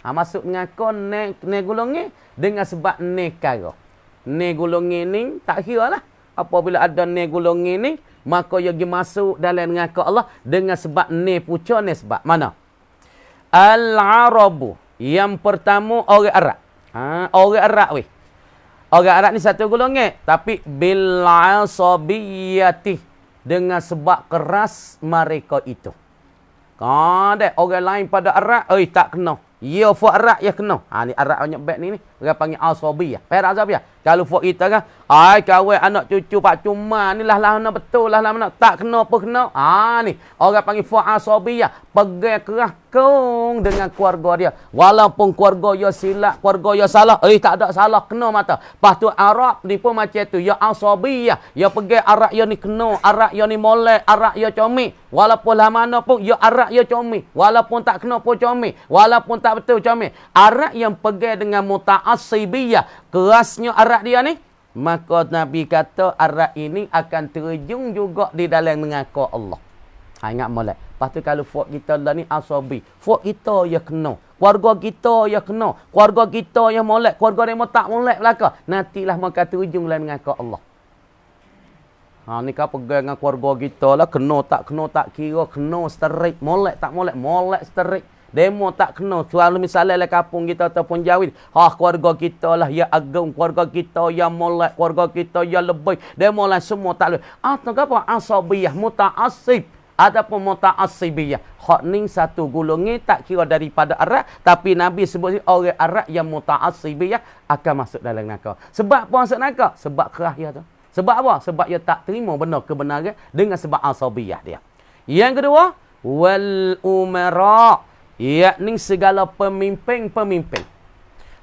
Masuk neraka ni gulungi dengan sebab ni kara. Ni gulungi ni tak kira lah. Apabila ada ni gulungi ni, maka ia pergi masuk dalam neraka Allah dengan sebab ni puca ni sebab. Mana? Al-Arabu. Yang pertama orang Arab. Orang Arab weh. Orang Arab ni satu gulungi. Tapi bil-asabiyyati. Dengan sebab keras mereka itu. Dek, orang lain pada Arab, tak kena. Ya, fuak Arab ya kena. Ni Arab banyak beg ni. Orang panggil asabiyah. Perak asabiyah. Kalau fuak kita kan, kawan anak cucu Pak Cuma ni lah mana betul lah mana. Tak kena apa kena. Ni orang panggil fuak asabiyah. Pegang kerah kong dengan keluarga dia. Walaupun keluarga dia silap, keluarga dia salah, tak ada salah kena mata. Lepas tu Arab ni pun macam tu. Ya asabiyah. Ya pegang Arab ya ni kena, Arab ya ni molek, Arab ya comel. Walaupun lah mana pun ya Arab ya comel. Walaupun tak kena pun comel. Walaupun tak betul comel. Arab yang pegang dengan muta'assibiyah, kerasnya Arab dia ni, maka Nabi kata Arab ini akan terjun juga di dalam neraka Allah. Ingat molek. Lepas tu kalau fuak kita lah ni asabi. Fuak kita ya kena. Keluarga kita ya kena. Keluarga kita ya molek. Keluarga dia tak molek belaka. Nantilah maka terjun dalam neraka Allah. Ni kau pegang dengan keluarga kita lah. Kena tak kira. Kena straight. Molek tak molek. Molek straight. Demo tak kena. Kalau misalnya lah kampung kita ataupun Jawi. Keluarga kita lah ya agung. Keluarga kita ya molek. Keluarga kita ya lebih. Demo lah semua tak lebih. Tak apa? Asabiyah. Muta'asib. Ataupun muta'assibiyah. Hak ni satu gulungi tak kira daripada Arab. Tapi Nabi sebut orang Arab yang muta'assibiyah akan masuk dalam neraka. Sebab apa masuk neraka? Sebab kerah dia tu. Sebab apa? Sebab dia tak terima benar kebenaran dengan sebab asabiyah dia. Yang kedua, wal umara, yakni segala pemimpin-pemimpin.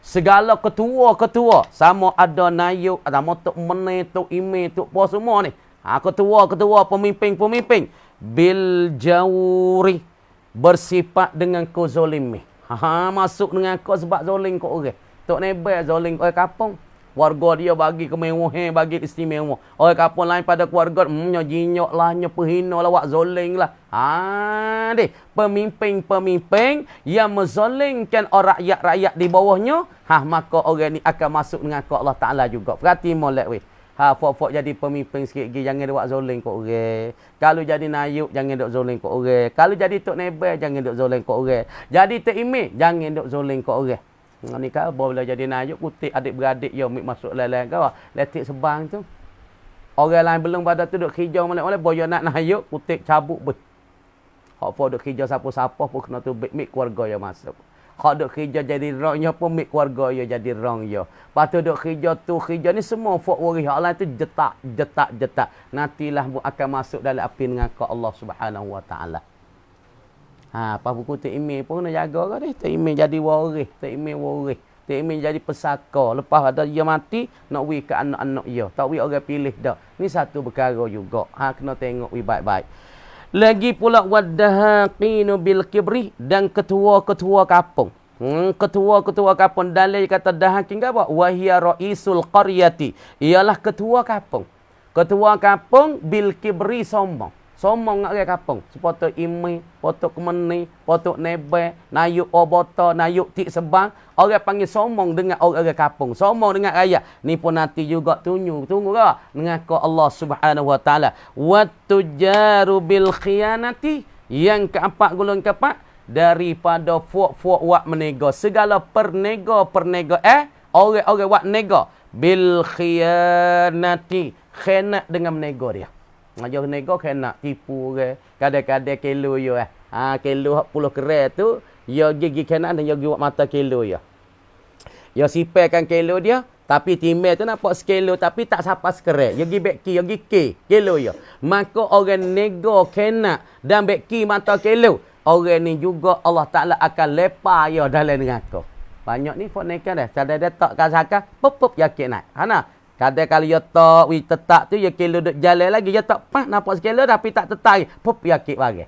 Segala ketua-ketua. Sama ada nayuk, sama Tok Mene, Tok Ime, Tok Puan semua ni. Ketua-ketua, pemimpin-pemimpin. Bil jawri, bersifat dengan kezolimi. Masuk dengan kau sebab zolim kau orang. Tok Nebel zolim orang kampung. Warga dia bagi kemewahan, bagi istimewa. Orang kampung lain pada keluarga, jinyok lah, perhina lah, wak zolim lah. Pemimpin-pemimpin yang menzolimkan orang rakyat-rakyat di bawahnya, maka orang ni akan masuk dengan Allah Ta'ala juga. Perhati molek weh. Fok-fok jadi pemimpin sikit lagi, jangan dia buat zolim kat orang. Kalau jadi nayuk, jangan duk zolim kat orang. Kalau jadi Tok Nebel, jangan duk zolim kat orang. Jadi Tok Imej, jangan duk zolim kat orang. Ni kan bila jadi nayuk, kutip adik-beradik yo mik masuk lain-lain kau. Letik sebang tu. Orang lain belum pada tu duk hijau molek-molek, boyo nak nayuk, kutip cabut be. Hak fok duk hijau siapa-siapa pun kena tu mik keluarga yang masuk. Hak duk kerja jadi rongnya pun mik keluarga ya jadi rong ya. Lepas tu duk kerja ni semua fok wari hak lain tu jetak. Nantilah mu akan masuk dalam api neraka Allah Subhanahu wa taala. Apa buku Tok Imin pun kena jaga ke deh. Tok Imin jadi waris, Tok Imin waris. Tok Imin jadi pesaka. Lepas ada dia mati, nak wi ke anak-anak dia. Tak wi orang pilih dah. Ni satu perkara juga. Kena tengok wi baik-baik. Lagi pula wadahaqinu bil kibri dan ketua-ketua kampung. Ketua-ketua kampung dalil kata dahaqin apa? Wahia raisul qaryati. Ialah ketua kampung. Ketua kampung bil kibri sombong. Sombong nak orang kampung. Sepoto imi, potok kemeni, potok nebe, nayuk obota, nayuk tik sebang. Orang panggil sombong dengan orang kampung. Sombong dengan rakyat. Ni pun nanti juga tunggu ke? Dengan Allah Subhanahu wa taala. Wattujaru bil khiyanati. Yang keempat golongan keempat daripada fuak-fuak wak menego. Segala pernego orang-orang wak nego bil khiyanati. Khianat dengan menego dia. Ngajar nego kena tipu ke. Kadang-kadang kilo yo kilo 10 kerai tu yo gigi kena dan yo buat mata kilo yo. Yo sipakan kilo dia tapi timel tu nampak sekilo tapi tak sampai sekerai. Yo gi beki yo gi kilo yo. Maka orang nego kena dan beki mata kilo. Orang ni juga Allah Taala akan lepa yo dalam neraka. Banyak ni fok neka dah. Cada dia tak kasaka pop yakin naik. Hana kadang kalau dia tak, tetap tu, dia kilo duk jalan lagi. Dia tak, nampak sekilo tapi tak tetap. Pup, yakit bagi.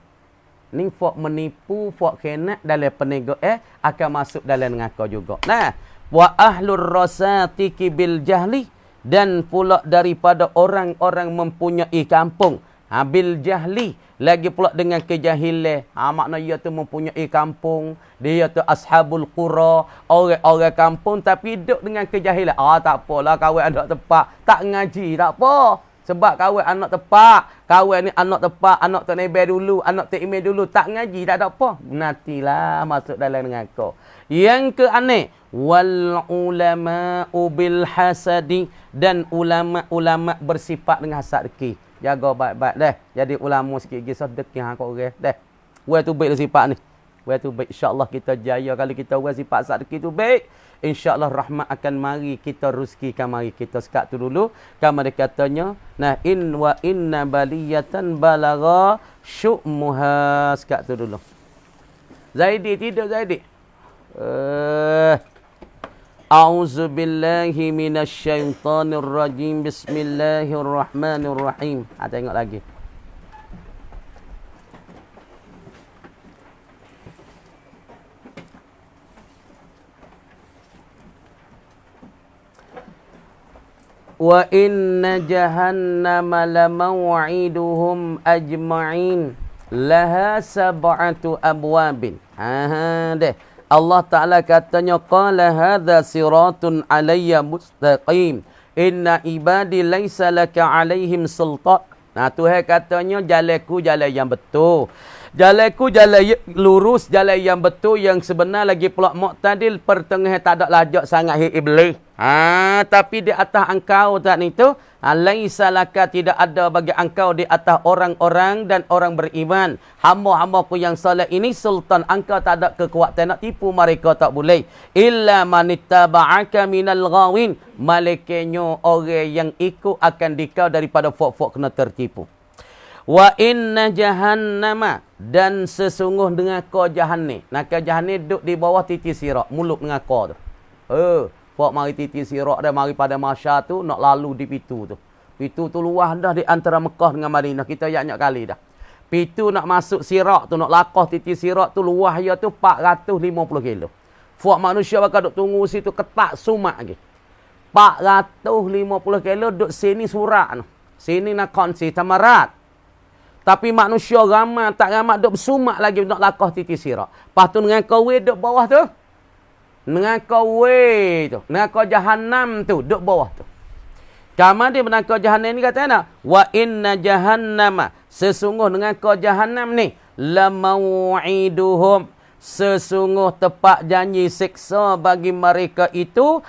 Ni fok menipu, fok kena dalam penego akan masuk dalam neraka juga. Nah, wa ahlur rasati bil jahli dan pula daripada orang-orang mempunyai kampung. Bil jahli. Lagi pula dengan kejahilan. Makna dia tu mempunyai kampung. Dia tu ashabul qura. Orang-orang kampung tapi hidup dengan kejahilan. Tak apalah kawan anak tepak. Tak ngaji, tak apa. Sebab kawan anak tepak. Kawan ni anak tepak. Anak Tok Nebe dulu. Anak Tok Ime dulu. Tak ngaji, tak ada apa. Nantilah masuk dalam neraka. Yang ke aneh. Wal ulama'u bil hasadi. Dan ulama-ulama bersifat dengan hasad deki. Jaga baik-baik dah. Jadi ulama sikit lagi sedekah hang kau orang dah. Wei tu baik sifat ni. Wei tu baik insya-Allah kita jaya kalau kita wei sifat sedekah tu baik. Insya-Allah rahmat akan mari kita rezeki kan mari kita sekat tu dulu. Kan dia katanya, nah inna baliyatan balagha syu'muha sekat tu dulu. Zaidi tidak Zaidi? A'udzu billahi minasyaitonir rajim. Bismillahirrahmanirrahim. Tengok lagi. Wa inna jahannama lamaw'iduhum ajma'in. Laha sab'atu abwabin. Deh. Allah Ta'ala katanya qala hadza siratun alayya mustaqim inna ibadi laisa laka alaihim sultan. Nah Tuhan katanya jalanku jalan yang betul. Jalanku jalan lurus, jalan yang betul yang sebenar lagi pula muqtadil pertengahan tak ada lajak sangat iblis. Tapi di atas engkau tak ni tu laisa laka tidak ada bagi engkau di atas orang-orang dan orang beriman. Hamba-hambaku yang soleh ini sultan engkau tak ada kekuatan nak tipu mereka tak boleh. Illa manittaba'aka minal ghawin. Malaikanyo orang yang ikut akan dikau daripada fok-fok kena tertipu. Wa inna jahannama dan sesungguh dengan kau jahannam. Nak jahannam duduk di bawah titi sirat, mulut dengan kau tu. Fok mari titi sirat dah mari pada masa tu nak lalu di pitu tu. Pitu tu luas dah di antara Mekah dengan Madinah. Kita banyak kali dah. Pitu nak masuk sirat tu nak lakah titi sirat tu luas dia tu 450 kilo. Fok manusia bakal duk tunggu situ ketak sumak lagi. 450 kilo duk sini surat tu. Sini nak konsi tamarat. Tapi manusia ramai tak ramai duk bersumak lagi nak lakah titi sirat. Lepas tu dengan kau duk bawah tu. Dengan kau tu. Dengan kau jahannam tu duk bawah tu. Kamar dia dengan kau jahannam ni kata nak wa inna jahannama sesungguh dengan kau jahannam ni lamau'iduhum sesungguh tepat janji siksa bagi mereka itu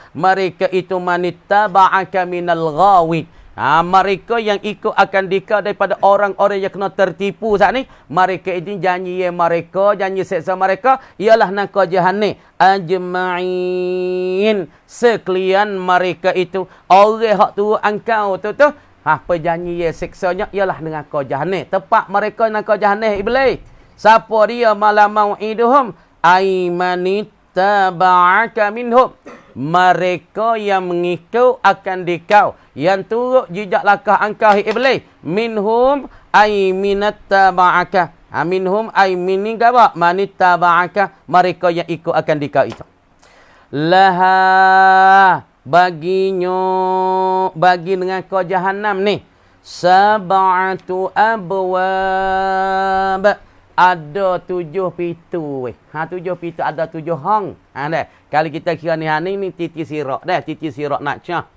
manittaba'aka minal ghawin. Mereka yang ikut akan dikau daripada orang-orang yang kena tertipu saat ni. Mereka ini janji seksa mereka ialah neraka jahannam ajma'in. Sekalian mereka itu orang hak tu engkau tu apa janji seksanya ialah neraka jahannam. Tepat mereka neraka jahannam iblis. Siapa dia malam mau'iduhum? Ai manittaba'aka minhum. Mereka yang mengikut akan dikau, yang turut jejak langkah engkau iblis. Minhum ai minattaba'aka. Minhum ai mininggawa manittaba'aka. Mereka yang ikut akan dikau itu. Laha baginyo bagi dengan kau jahannam ni sab'atu abwab, ada 7 pintu weh. 7 pintu, ada 7 hang. Dah. Kalau kita kira ni ni titi sirak dah, titi sirak nak cah.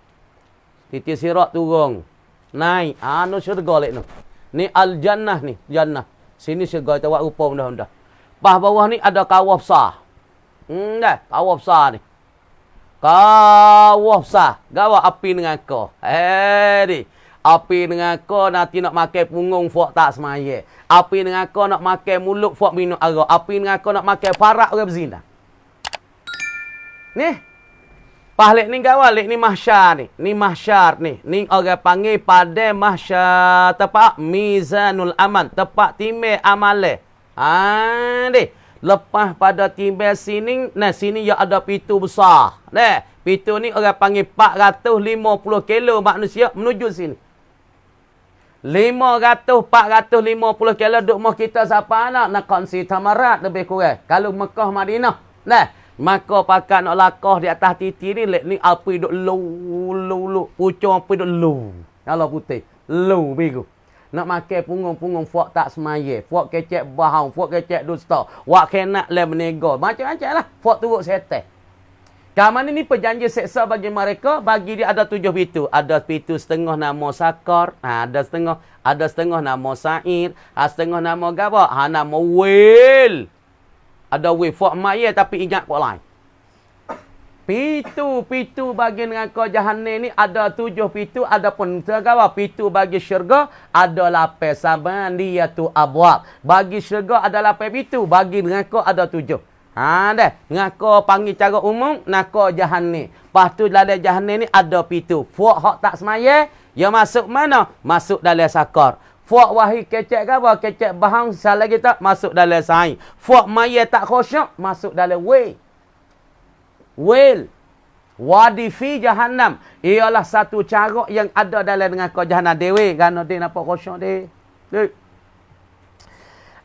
Titi sirak turun. Naik. No syurga lek no. Ni al-jannah ni, jannah. Sini syurga kita buat rupa benda-benda. Pas bawah ni ada kawah besar. Dah, kawah besar ni. Kawah besar. Gawa api dengan kau. Ni. Api dengan kau nanti nak makan punggung fok tak semaya. Api dengan kau nak makan mulut fok minum arak. Api dengan kau nak makan farak orang berzina. Ni. Pahlek ni gawa, lek ni mahsyar ni. Ni mahsyar ni. Ni orang panggil pada mahsyar. Tempat mizanul aman. Tempat timai amale. Deh. Lepas pada timbel sini, nah sini ya ada pintu besar. Nah, pintu ni orang panggil 450 kilo manusia menuju sini. 450 kilo duk mau kita siapa nak kongsi tamarat lebih kurang. Kalau Mekah Madinah, nah, maka pakai nak lakah di atas titi ni, lek ni api duk lu. Pucung api duk lu. Kalau putih, lu biru. Nak makan punggung-punggung fok tak semaya. Fok kecek bahang, fok kecek dusta. Wak kenak le menego. Macam-macam lah. Fok turut setan. Kaman ini perjanjian seksa bagi mereka. Bagi dia ada 7 pintu. Ada pintu setengah nama Sakar. Ada setengah nama Sa'id. Setengah nama Gabak. Nama Wil. Ada Wil. Fok maya tapi ingat kok lain. Pintu bagi neraka jahannam ni ada 7 pintu. Adapun tergawa pintu bagi syurga ada 8 saban dia tu abwab. Bagi syurga ada 8 pintu, bagi neraka ada 7. Dah. Neraka panggil cara umum neraka jahannam. Lepas tu dalam jahannam ni ada pintu. Fuak hak tak semaya, dia masuk mana? Masuk dalam sakar. Fuak wahi kecek ke apa? Kecek bahang salah kita masuk dalam sa'i. Fuak maya tak khusyuk masuk dalam Wil. Wadi fi jahannam. Ialah satu cara yang ada dalam neraka jahannam. Dewe. Kerana dia nampak kosong dia.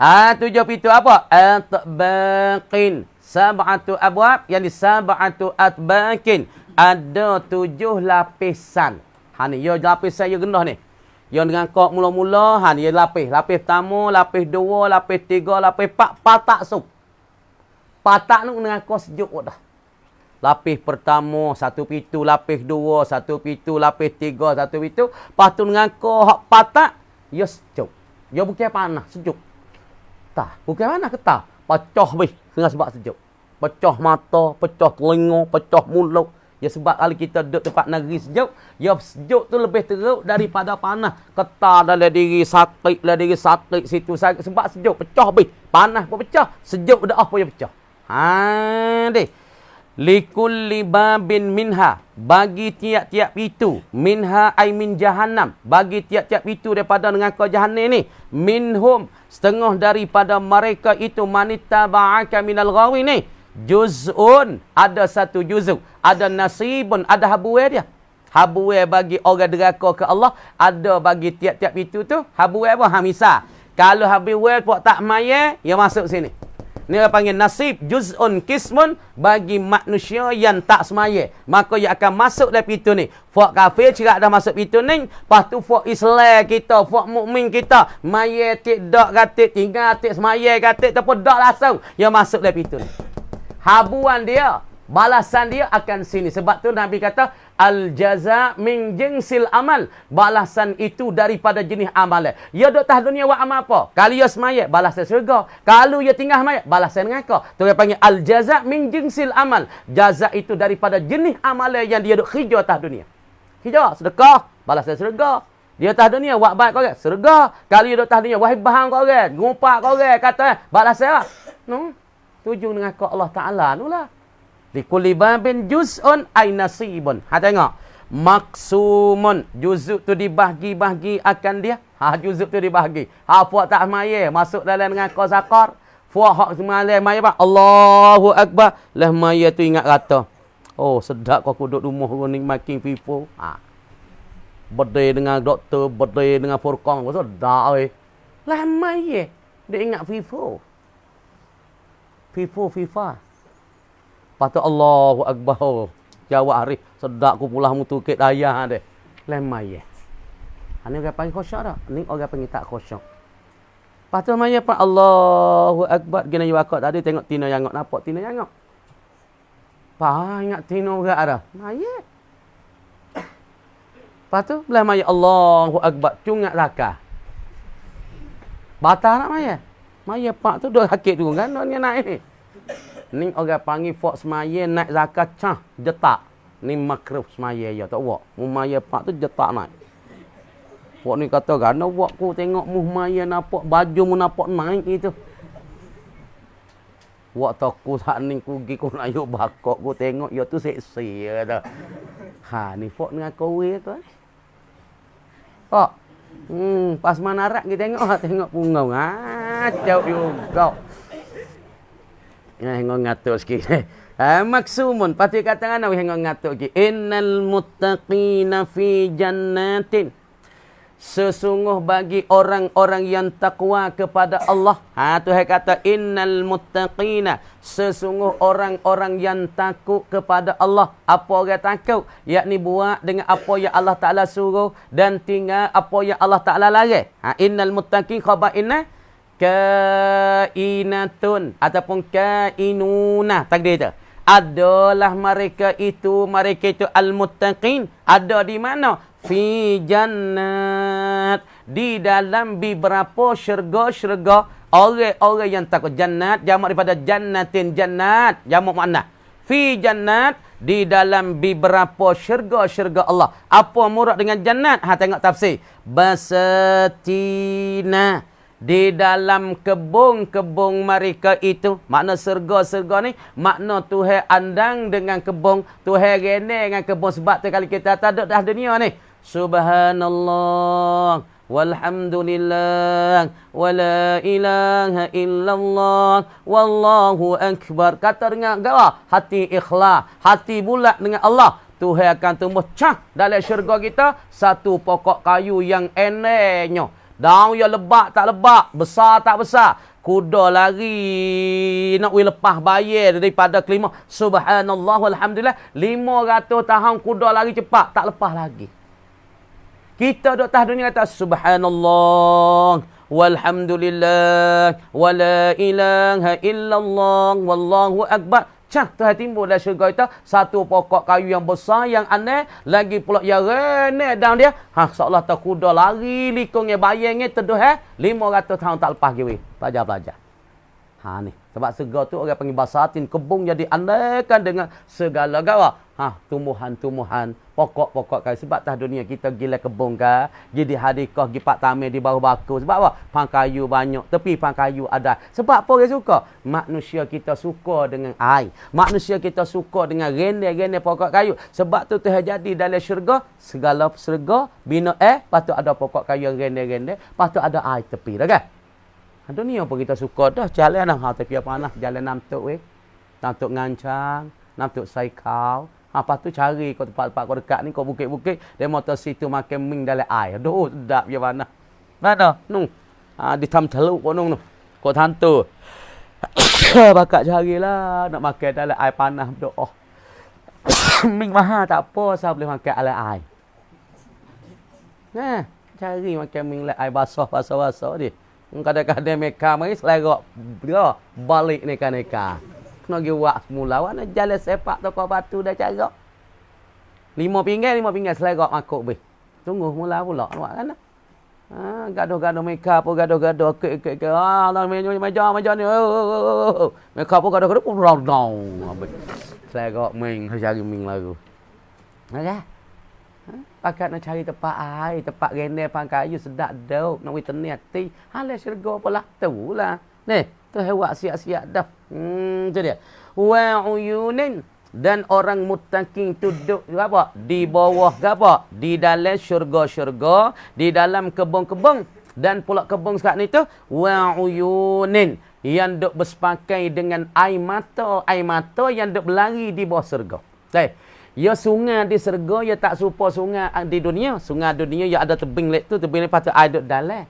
7 pintu apa? Atbaqin. Sab'atu abwab. Yang sab'atu atbaqin. Ada 7 lapisan. Ni, ya lapisan yang rendah ni. Yang dengan kau mula-mula, ni, ya lapis. Lapis pertama, lapis 2, lapis 3, lapis 4. Patak sup. Patak ni dengan kau sejuk dah. Lapis pertama, 1 pintu. Lapis 2, 1 pintu. Lapis 3, 1 pintu. Lepas tu dengan kau hak patak, ya sejuk. Ya bukan panas, sejuk. Tak, bukan panas ke tak? Pecah bih dengan sebab sejuk. Pecah mata, pecah telinga, pecah mulut. Ya sebab kalau kita duduk tempat negeri sejuk, ya sejuk tu lebih teruk daripada panas. Ketar dalam diri sakit, situ sakit. Sebab sejuk, pecah bih. Panas pun pecah, sejuk dah apa yang pecah. Deh. Likulli babin minha, bagi tiap-tiap pintu, minha ay min jahannam, bagi tiap-tiap pintu daripada neraka jahannam ni, minhum, setengah daripada mereka itu, manittaba'aka minal ghawi ni, juz'un, ada 1 juzuk, ada nasibun, ada habuwe dia. Habuwe bagi orang deraka ke Allah, ada bagi tiap-tiap pintu tu, habuwe apa? Misal, kalau habuwe pun tak maya, dia masuk sini. Ni orang panggil nasib, juz'un kismun, bagi manusia yang tak semaya. Maka ia akan masuk dalam pintu ni. Fak kafir cerak dah masuk pintu ni. Lepas tu fak Islam kita, fak mukmin kita, maya tik dak katik, tinggal tik semaya katik, tapi dak langsung. Ia masuk dalam pintu ni. Habuan dia, balasan dia akan sini. Sebab tu Nabi kata, al-jaza min jinsil amal. Balasan itu daripada jenis amal. Ya duk atas dunia buat amal apa? Kalau ya semaya, balasan syurga. Kalau ya tinggal semaya, balasan neraka. Tu dia panggil al-jaza min jinsil amal. Jaza itu daripada jenis amal yang dia duk kerja atas dunia. Kerja, sedekah, balasan syurga. Dia atas dunia buat baik kau orang, syurga. Kalau dia duk atas dunia wahai bahang kau orang, ngumpak kau orang, kata balasan apa? Tuju neraka Allah Taala nulah. Likulli babin juz'un ay nasibun. Tengok. Maksumun. Juzuk tu dibahagi-bahagi akan dia. juzuk tu dibahagi. Puak tak semaya, masuk dalam dengan kau sakar. Puak hak semaya pak. Allahu Akbar. Lah maya tu ingat kata. Oh, sedap kau duduk rumah ni makin FIFO. Berdaya dengan doktor, berdaya dengan Furqan. Sedap weh. Lah maya. Dia ingat FIFO. FIFA. Patut Allahu Akbar. Jawab hari. Sedap ku pulah mutukit daya deh. Lemai ya. Ini orang panggil khusyuk tak? Ini orang panggil tak khusyuk. Patut maya pak Allahu Akbar. Gina you akak tadi tengok tina yang nampak tina yang. Ingat tina orang ada. Maya. Patut belah maya Allahu Akbar. Cungat laka. Batal nak maya. Maya pak tu dua hakik tu kan dia naik ni. Ni orang panggil fok semaya naik zakat cah jetak. Ni makruh semaya ya tak buat. Maya pak tu jetak naik. Fok ni kata gana buat ku tengok maya nampak baju mu nampak naik itu. Wak aku sak ni ku gi ku nak yuk bakok ku tengok ya tu seksi ya dah. Ni fok dengan kowe tu. Fok. Pas manarak kita tengok punggau. Jauh juga. Hengok ngatuk sikit. Maksumun. Pati kata kan hengok ngatuk sikit. Innal muttaqina fi jannatin. Sesungguh bagi orang-orang yang takwa kepada Allah. Tuhan kata innal muttaqina. Sesungguh orang-orang yang takut kepada Allah. Apa orang takut? Yakni buat dengan apa yang Allah Ta'ala suruh. Dan tinggal apa yang Allah Ta'ala larang. Innal muttaqin khabar inna. Kainatun. Ataupun kainuna. Takdir itu. Adalah mereka itu al-muttaqin. Ada di mana? Fi jannat. Di dalam beberapa syurga-syurga. Orang-orang yang takut. Jannat. Jamak daripada jannatin. Jannat. Jamak makna. Fi jannat. Di dalam beberapa syurga-syurga Allah. Apa murad dengan jannat? Tengok tafsir. Basatina. Di dalam kebun-kebun mereka itu. Makna serga-serga ni. Makna Tuhan andang dengan kebun. Tuhan rene dengan kebun. Sebab tu kali kita tak ada dah dunia ni. Subhanallah. Walhamdulillah. Wala ilaha illallah. Wallahu akbar. Kata dengan gawa. Hati ikhlas. Hati bulat dengan Allah. Tuhan akan tumbuh cah dalam syurga kita. Satu pokok kayu yang enaknya. Daun yang lebat tak lebat, besar tak besar. Kuda lari nak lepas bayar daripada kelima. Subhanallah walhamdulillah. 500 tahun kuda lari cepat, tak lepas lagi. Kita duduk atas dunia kata subhanallah walhamdulillah wala ilaha illallah wallahu akbar. Cah Tuhan timbul dalam syurga kita satu pokok kayu yang besar yang aneh lagi pula yang reneh daun dia. Seolah tak kuda lari likungnya bayangnya teduh 500 tahun tak lepas giwi. Pelajar-pelajar. Ni sebab segala tu orang panggil basatin kebun jadi andaikan dengan segala gawa. Tumbuhan-tumbuhan, pokok-pokok kayu. Sebab tah dunia kita gila kebun ka, jadi hadikah gi pak tamir di bawah baku. Sebab apa? Pang kayu banyak, tepi pang kayu ada. Sebab apa orang suka? Manusia kita suka dengan air. Manusia kita suka dengan rene-rene pokok kayu. Sebab tu terjadi dalam syurga, segala syurga bina patut ada pokok kayu yang rene-rene, patut ada air tepi dah kan? Dunia pun kita suka dah jalan tepi panah, jalan namtuk namtuk ngancang, namtuk saikau. Apa tu cari kau tempat-tempat kau dekat ni, kau bukit-bukit, dia motor situ makan ming dalam air. Aduh, sedap je mana. Mana? Nung. Di tam teluk kau nung. Kau hantu. Bakat carilah nak makan dalam air panas berdoa. Ming mahal tak apa, saya boleh makan dalam air. Cari makan ming dalam air basah dia. Kadang-kadang mereka mari selerak balik neka-neka. Kena pergi buat semula. Mana jalan sepak toko batu dah cara. 5 pinggan selerak makuk beh. Tunggu mula pula. Nampak kan? Gaduh-gaduh mereka pun gaduh-gaduh. Ke. Meja ni. Mereka pun gaduh-gaduh pun down. Selerak ming. Cari ming lagu. Ada? Pakat nak cari tempat air. Tempat rene pang kayu sedap duk. Nak wih hati. Halai syurga pula. Itulah. Ni. Tu hewak siap-siap dah. Itu dia. Wa uyunin. Dan orang muttaqin tu duduk apa? Di bawah apa? Di dalam syurga-syurga, di dalam kebun-kebun. Dan pula kebun sekarang ni tu wa uyunin, yang duk bersepakai dengan air mata yang duk berlari di bawah syurga. Baik. Ya sungai di syurga, ya tak serupa sungai di dunia. Sungai dunia ya ada tebing lek tu, tebing lepas tu air duk dalam.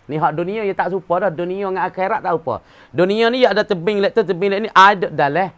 Ni hak dunia ya tak serupa dah. Dunia dengan akhirat tak serupa. Dunia ni ya ada tebing lek tu, tebing lek ni air duk dalam.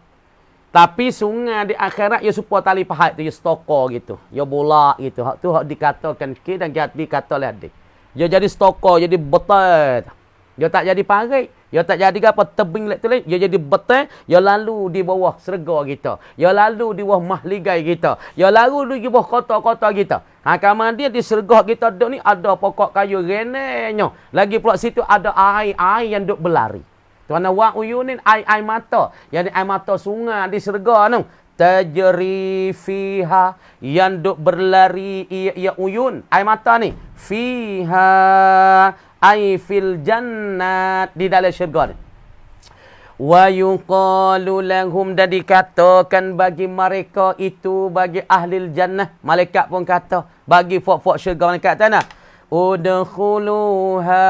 Tapi sungai di akhirat ya serupa tali pahat tu, ya stokor gitu. Ya bola gitu. Hak tu hak dikatakan ke dan dikata oleh adik. Ya jadi stokor, jadi betul. Ya tak jadi parit. Ya tak jadi apa tebing lek tu lain. Ya jadi betul. Ya lalu di bawah serga kita. Ya lalu di bawah mahligai kita. Ya lalu di bawah kota-kota kita. Ha, kemudian di serga kita duduk ni ada pokok kayu renenya. Lagi pula situ ada air yang duk berlari. Tuan wa uyunin, air mata. Yang air mata sungai di serga tu. Tajri fiha, yang duk berlari ia uyun. Air mata ni. Fiha ay fil jannat, di dalam syurga ni. Wa yuqalu lahum, dan dikatakan bagi mereka itu, bagi ahli jannah. Malaikat pun kata bagi fok-fok syurga, malaikat kata udkhuluha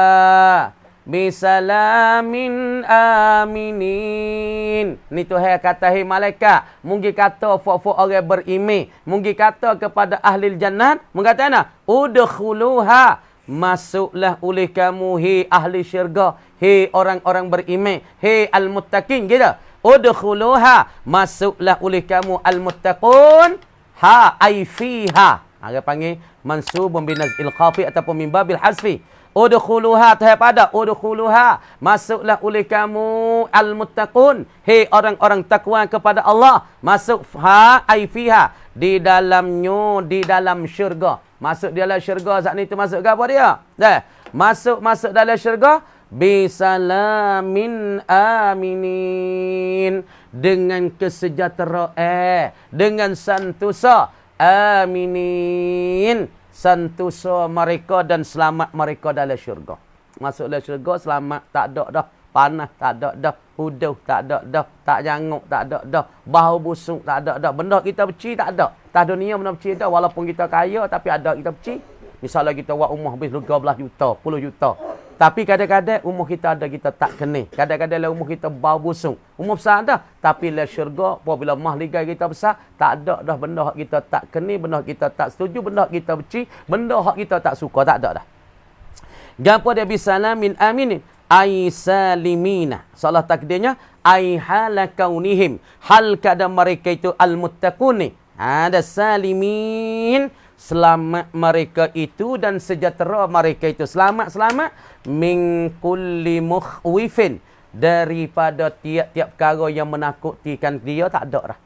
bisalamin aminin. Ni Tuhan kata, hei malaikat, mungkin kata fok-fok orang beriman, mungkin kata kepada ahli jannat, mungkin kata udkhuluha, masuklah oleh kamu, hei ahli syurga, hei orang-orang beriman, hei al-muttaqin, gitu. Udkhuluha, masuklah oleh kamu al-muttaqun, ha ay fiha. Dia panggil mansubun binazil khafi ataupun min babil hasfi. Udkhuluha, pada udkhuluha, masuklah oleh kamu al-muttaqun, hei orang-orang takwa kepada Allah, masuk ha ay fiha, di dalamnya, di dalam syurga. Masuk di dalam syurga saat ni tu masuk ke apa dia? Dah. Masuk dalam syurga bisalamin aminin, dengan kesejahteraan, dengan santosa, aminin, santosa mereka dan selamat mereka dalam syurga. Masuk dalam syurga selamat, tak ada dah panas, tak ada dah huduh, tak ada dah, tak janguk, tak ada dah, bau busuk, tak ada dah, benda kita beci tak ada. Tak dunia benda beci dah, walaupun kita kaya tapi ada kita beci. Misalnya kita buat rumah habis 12 juta, 10 juta. Tapi kadang-kadang umur kita ada kita tak kena. Kadang-kadang lah umur kita bau busuk. Umur besar dah, tapi lah syurga apabila mahligai kita besar, tak ada dah benda hak kita tak kena, benda hak kita tak setuju, benda hak kita beci, benda hak kita tak suka, tak ada dah. Gapo dia bisalamin aminin, ai salimina. Salah takdirnya ai hala kaunihim, hal kadang mereka itu al-muttaqun. Ada salimin, selamat mereka itu dan sejahtera mereka itu. Selamat min kulli mukhwifin, daripada tiap-tiap perkara yang menakutikan dia, tak ada dah.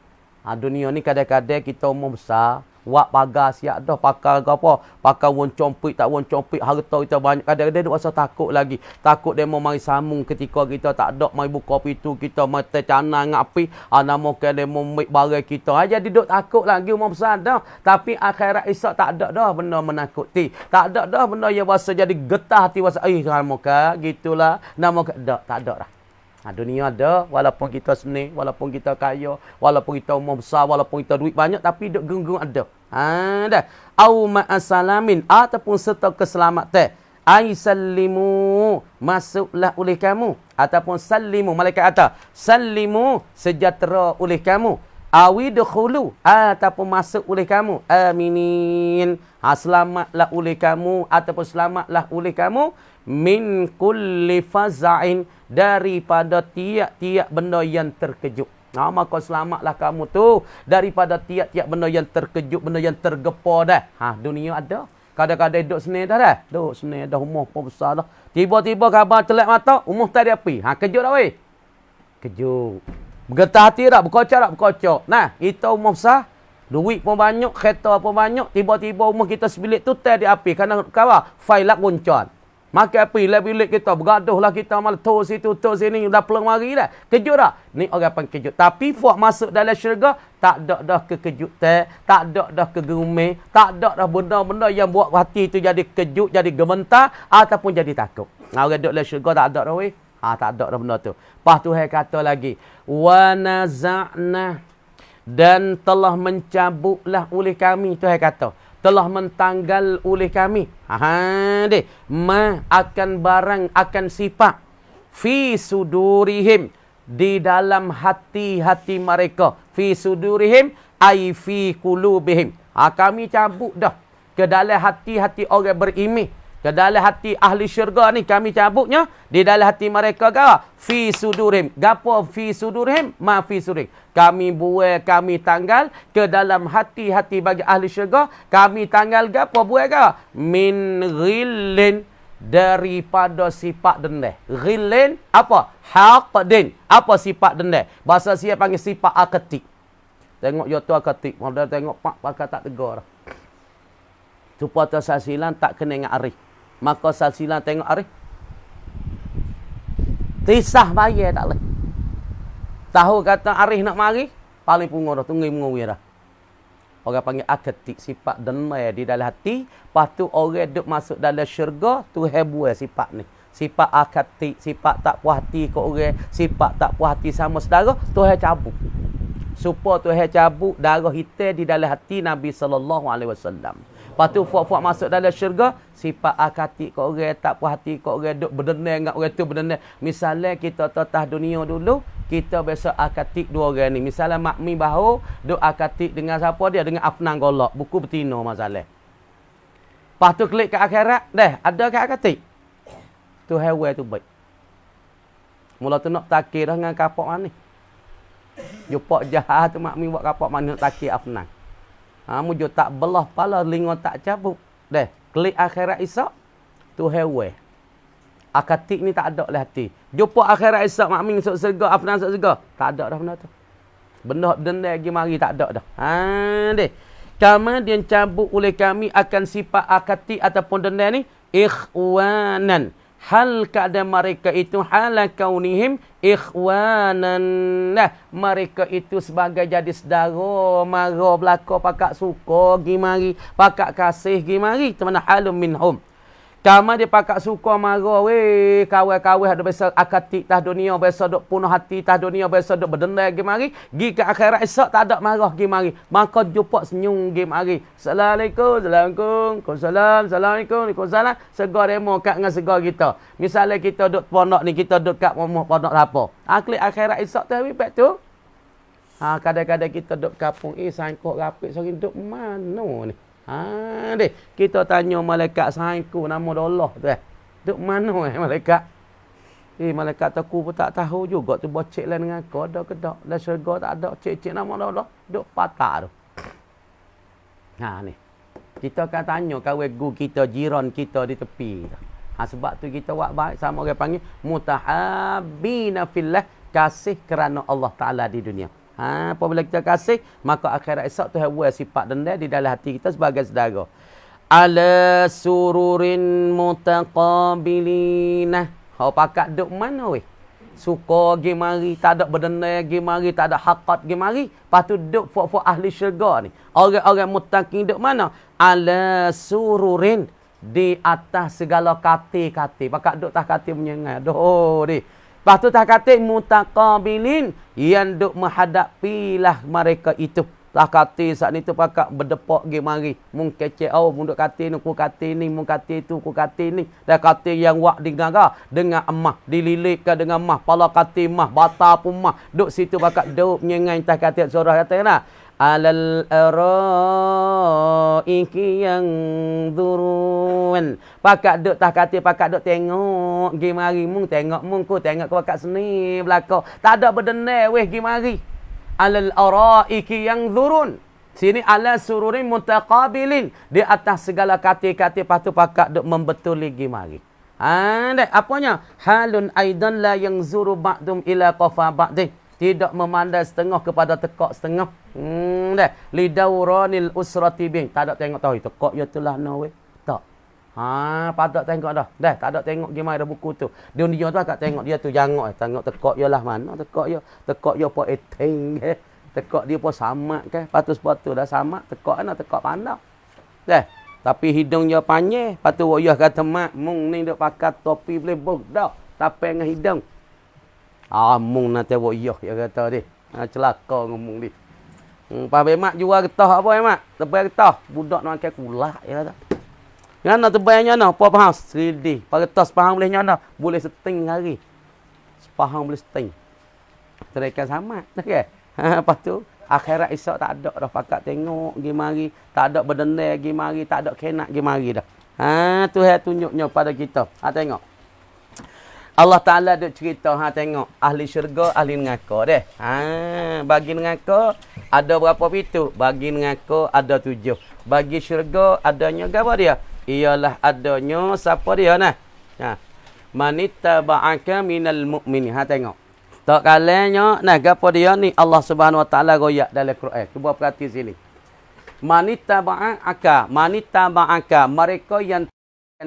Dunia ni kadang-kadang kita umur besar, wak pagar siap dah, pakai apa, pakai won compik tak won compik, harta kita banyak, kadang-kadang duk rasa takut lagi, takut dia mau mari sambung ketika kita tak ada, mari buka pintu kita, mari tercana ngapi, nama dia mau ambil barang kita, jadi duk takut lagi umur besar dah. Tapi akhirat esok tak ada dah benda menakuti, tak ada dah benda yang rasa jadi getah hati, rasa nama gitulah, nama tak ada dah. Dunia ada, walaupun kita seni, walaupun kita kaya, walaupun kita umur besar, walaupun kita duit banyak, tapi duk genggung ada. Dah. Au ma'asalamin, ataupun serta keselamatan. Ai sallimu, masuklah oleh kamu. Ataupun sallimu, malaikat kata, sallimu, sejahtera oleh kamu. Awidkhulu, ataupun masuk oleh kamu. Aminin, selamatlah oleh kamu, ataupun selamatlah oleh kamu. Min kulli faza'in, daripada tiap-tiap benda yang terkejut. Maka selamatlah kamu tu daripada tiap-tiap benda yang terkejut, benda yang tergepar dah. Dunia ada. Kadang-kadang duduk sini dah. Duduk sini dah, umur pun besar dah. Tiba-tiba khabar telak mata, umur tak ada api. Kejut dah weh. Kejut. Bergetah hati tak? Berkocok. Nah, kita umur besar, duit pun banyak, kereta pun banyak. Tiba-tiba umur kita sebilik tu tak ada api. Kerana kawan, failak guncon. Maka api lah bilik kita, bergaduh lah kita, malah tu situ, tu sini, dah pelang mari dah. Kejut tak? Ni orang pun kejut. Tapi fuak masuk dalam syurga, tak ada dah kekejutan, tak ada dah kegerumih, tak ada dah benda-benda yang buat hati tu jadi kejut, jadi gementar, ataupun jadi takut. Orang duduk dalam syurga tak ada dah weh. Tak ada dah benda tu. Lepas tu kata lagi, wa naza'na Dan telah mencabutlah oleh kami, Tuhan kata. Telah mentanggal oleh kami. Deh. Ma akan barang, akan sifat. Fi sudurihim. Di dalam hati-hati mereka. Fi sudurihim. Ay fi kulubihim. Kami cabut dah. Ke dalam hati-hati orang berimeh. Ke dalam hati ahli syurga ni kami cabutnya. Di dalam hati mereka ke? Fi sudurihim. Gapo fi sudurihim? Ma fi sudurihim. Kami buai, kami tanggal. Ke dalam hati-hati bagi ahli syurga. Kami tanggal gapo buai ke? Min ghillin. Daripada sifat dendam. Ghillin apa? Haqdin. Apa sifat dendam? Bahasa siapa panggil sifat aketik. Tengok yoto aketik. Modal tengok pak pakai tak tegur. Supaya sasilan tak kena dengan arif. Maka sasilan tengok arif. Tisah bayar tak boleh. Tahu kata arif nak mari. Paling pungur dah. Tunggu mengawir dah. Orang panggil aketik. Sifat denai di dalam hati. Lepas tu orang duduk masuk dalam syurga. Tu hebuai sifat ni. Sifat aketik. Sifat tak puas hati ke orang. Sifat tak puas hati sama saudara. Tu cabut. Supaya tu cabut darah hitam di dalam hati Nabi SAW. Lepas tu fuak-fuak masuk dalam syurga, sifat akatik kau orang, tak puas hati kau orang, duk berdenang dengan orang tu berdenang. Misalnya kita tatah dunia dulu, kita biasa akatik dua orang ni. Misalnya makmi bahu, duk akatik dengan siapa dia? Dengan Afnan Golok. Buku betina masalah. Lepas tu klik ke akhirat, dah ada ke akatik? Tu hewan tu baik. Mula tu nak takir dah dengan kapok mana ni. Jumpa jahat tu makmi buat kapok mana nak takir Afnan. Mujur tak belah pala, lingon tak cabut. Dah, klik akhirat esok, tu hewan. Akatik ni tak ada lah hati. Jumpa akhirat esok, makming masuk surga, Afnan masuk surga. Tak ada dah benda tu. Benda denda lagi mari tak ada dah. Deh. Kemudian cabut oleh kami akan sifat akatik ataupun denda ni. Ikhwanan. Hal keadaan mereka itu hala kaunihim ikhwanan. Nah, mereka itu sebagai jadi saudara, mara belaka pakak suka gi mari, pakak kasih gi mari, temana halum minhum. Kama dia pakak suka mara weh, kawan-kawan ada biasa akatik tah dunia, biasa duk punuh hati tah dunia, biasa duk berdendam gi mari, gi ke akhirat esok tak ada marah gi mari. Maka jumpa senyum gi mari. Assalamualaikum, assalamualaikum, assalamualaikum, waalaikumsalam. Segar demo kat dengan segar kita. Misalnya kita duk pondok ni, kita duk kat rumah pondok apa? Klik akhirat esok tu hari tu. Kadang-kadang kita duk kampung, sangkut rapik sori duk mana ni? Deh, kita tanya malaikat sainku nama Allah tu duk mana malaikat? Malaikat aku pun tak tahu juga tu bocek lah dengan aku ada ke tak? Dalam syurga tak ada cek-cek nama Allah. Duk patah tu. Ni. Kita akan tanya kawan gu kita, jiran kita di tepi. Sebab tu kita buat baik sama orang panggil mutahabbina fillah, kasih kerana Allah Taala di dunia. Apabila kita kasih, maka akhirat esok tu hewan sifat denda di dalam hati kita sebagai saudara. Ala sururin mutaqabilina. Hau pakat duk mana weh? Suka gi mari, tak ada berdenda gi mari, tak ada hakat gi mari. Lepas tu duk fuak-fuak ahli syurga ni. Orang-orang muttaqin duk mana? Ala sururin, di atas segala kati-kati. Pakat duk tak kati menyengai. Aduh ni. Lepas tu tak kata mutaqabilin, yang duk menghadapilah mereka itu. Tak kata saat itu pakak berdepak gi mari. Mung kecek mun duk kata ni ku kata ni, mung kata tu ku kata ni. Dah kata yang wak dengar dengan emah, dililitkan dengan emah, pala kata emah, bata pun emah. Duk situ pakak duk menyengai tak kata surah kata nah. Alal araiki yang durun. Pakak duk tak kata pakak duk tengok gi mari mung tengok mung ku tengok ke pakak seni belaka. Tak ada berdendam weh gi mari. Alal araiki yang durun. Sini ala sururin mutaqabilin, di atas segala kata-kata patu pakak duk membetuli gi mari. Apanya? Halun aidan la yang zuru ba'dum ila qafa ba'din. Tidak memandai setengah kepada tekak setengah. Lidauranil usrati bih. Tak ada tengok tahu. Tekak ya telah no weh. Tak. Padak tengok dah. Dah, tak ada tengok gimana ada buku tu. Dia tu agak tengok dia tu jangok. Tengok tekak ya lah mana tekak ya. Tekak ya po eteng ke. Tekak dia po samak ke. Patus-patus dah samak. Tekak mana tekak pandang. Dah. Tapi hidungnya panjang. Patu wayah kata mak. Mung ni duk pakai topi boleh bodoh. Tapi dengan hidung. Mung nak tengok yah, dia kata dia. Celaka ngomong dia. Pas bemak jual getah apa mak? Tebal getah. Budak nak makan kulak ya kata. Nyana tebalnya nyana, apa faham? Sedih. Pas getah sepahang boleh nyana, boleh setting hari. Sepahang boleh setting. Terikan sama, okey. Lepas tu akhirat esok tak ada dah pakat tengok pergi mari, tak ada berdendam pergi mari, tak ada kenak pergi mari dah. Tuhan tunjuknya pada kita. Tengok. Allah Ta'ala duk cerita, tengok. Ahli syurga, ahli neraka deh. Bagi neraka, ada berapa pintu? Bagi neraka, ada 7. Bagi syurga, adanya apa dia? Ialah adanya, siapa dia nah? Manittaba'aka minal mu'minin. Tengok. Tak kalanya, nah, apa dia ni? Allah Subhanahu Wa Ta'ala royak dalam Quran. Cuba perhati sini. Manittaba'aka, mereka yang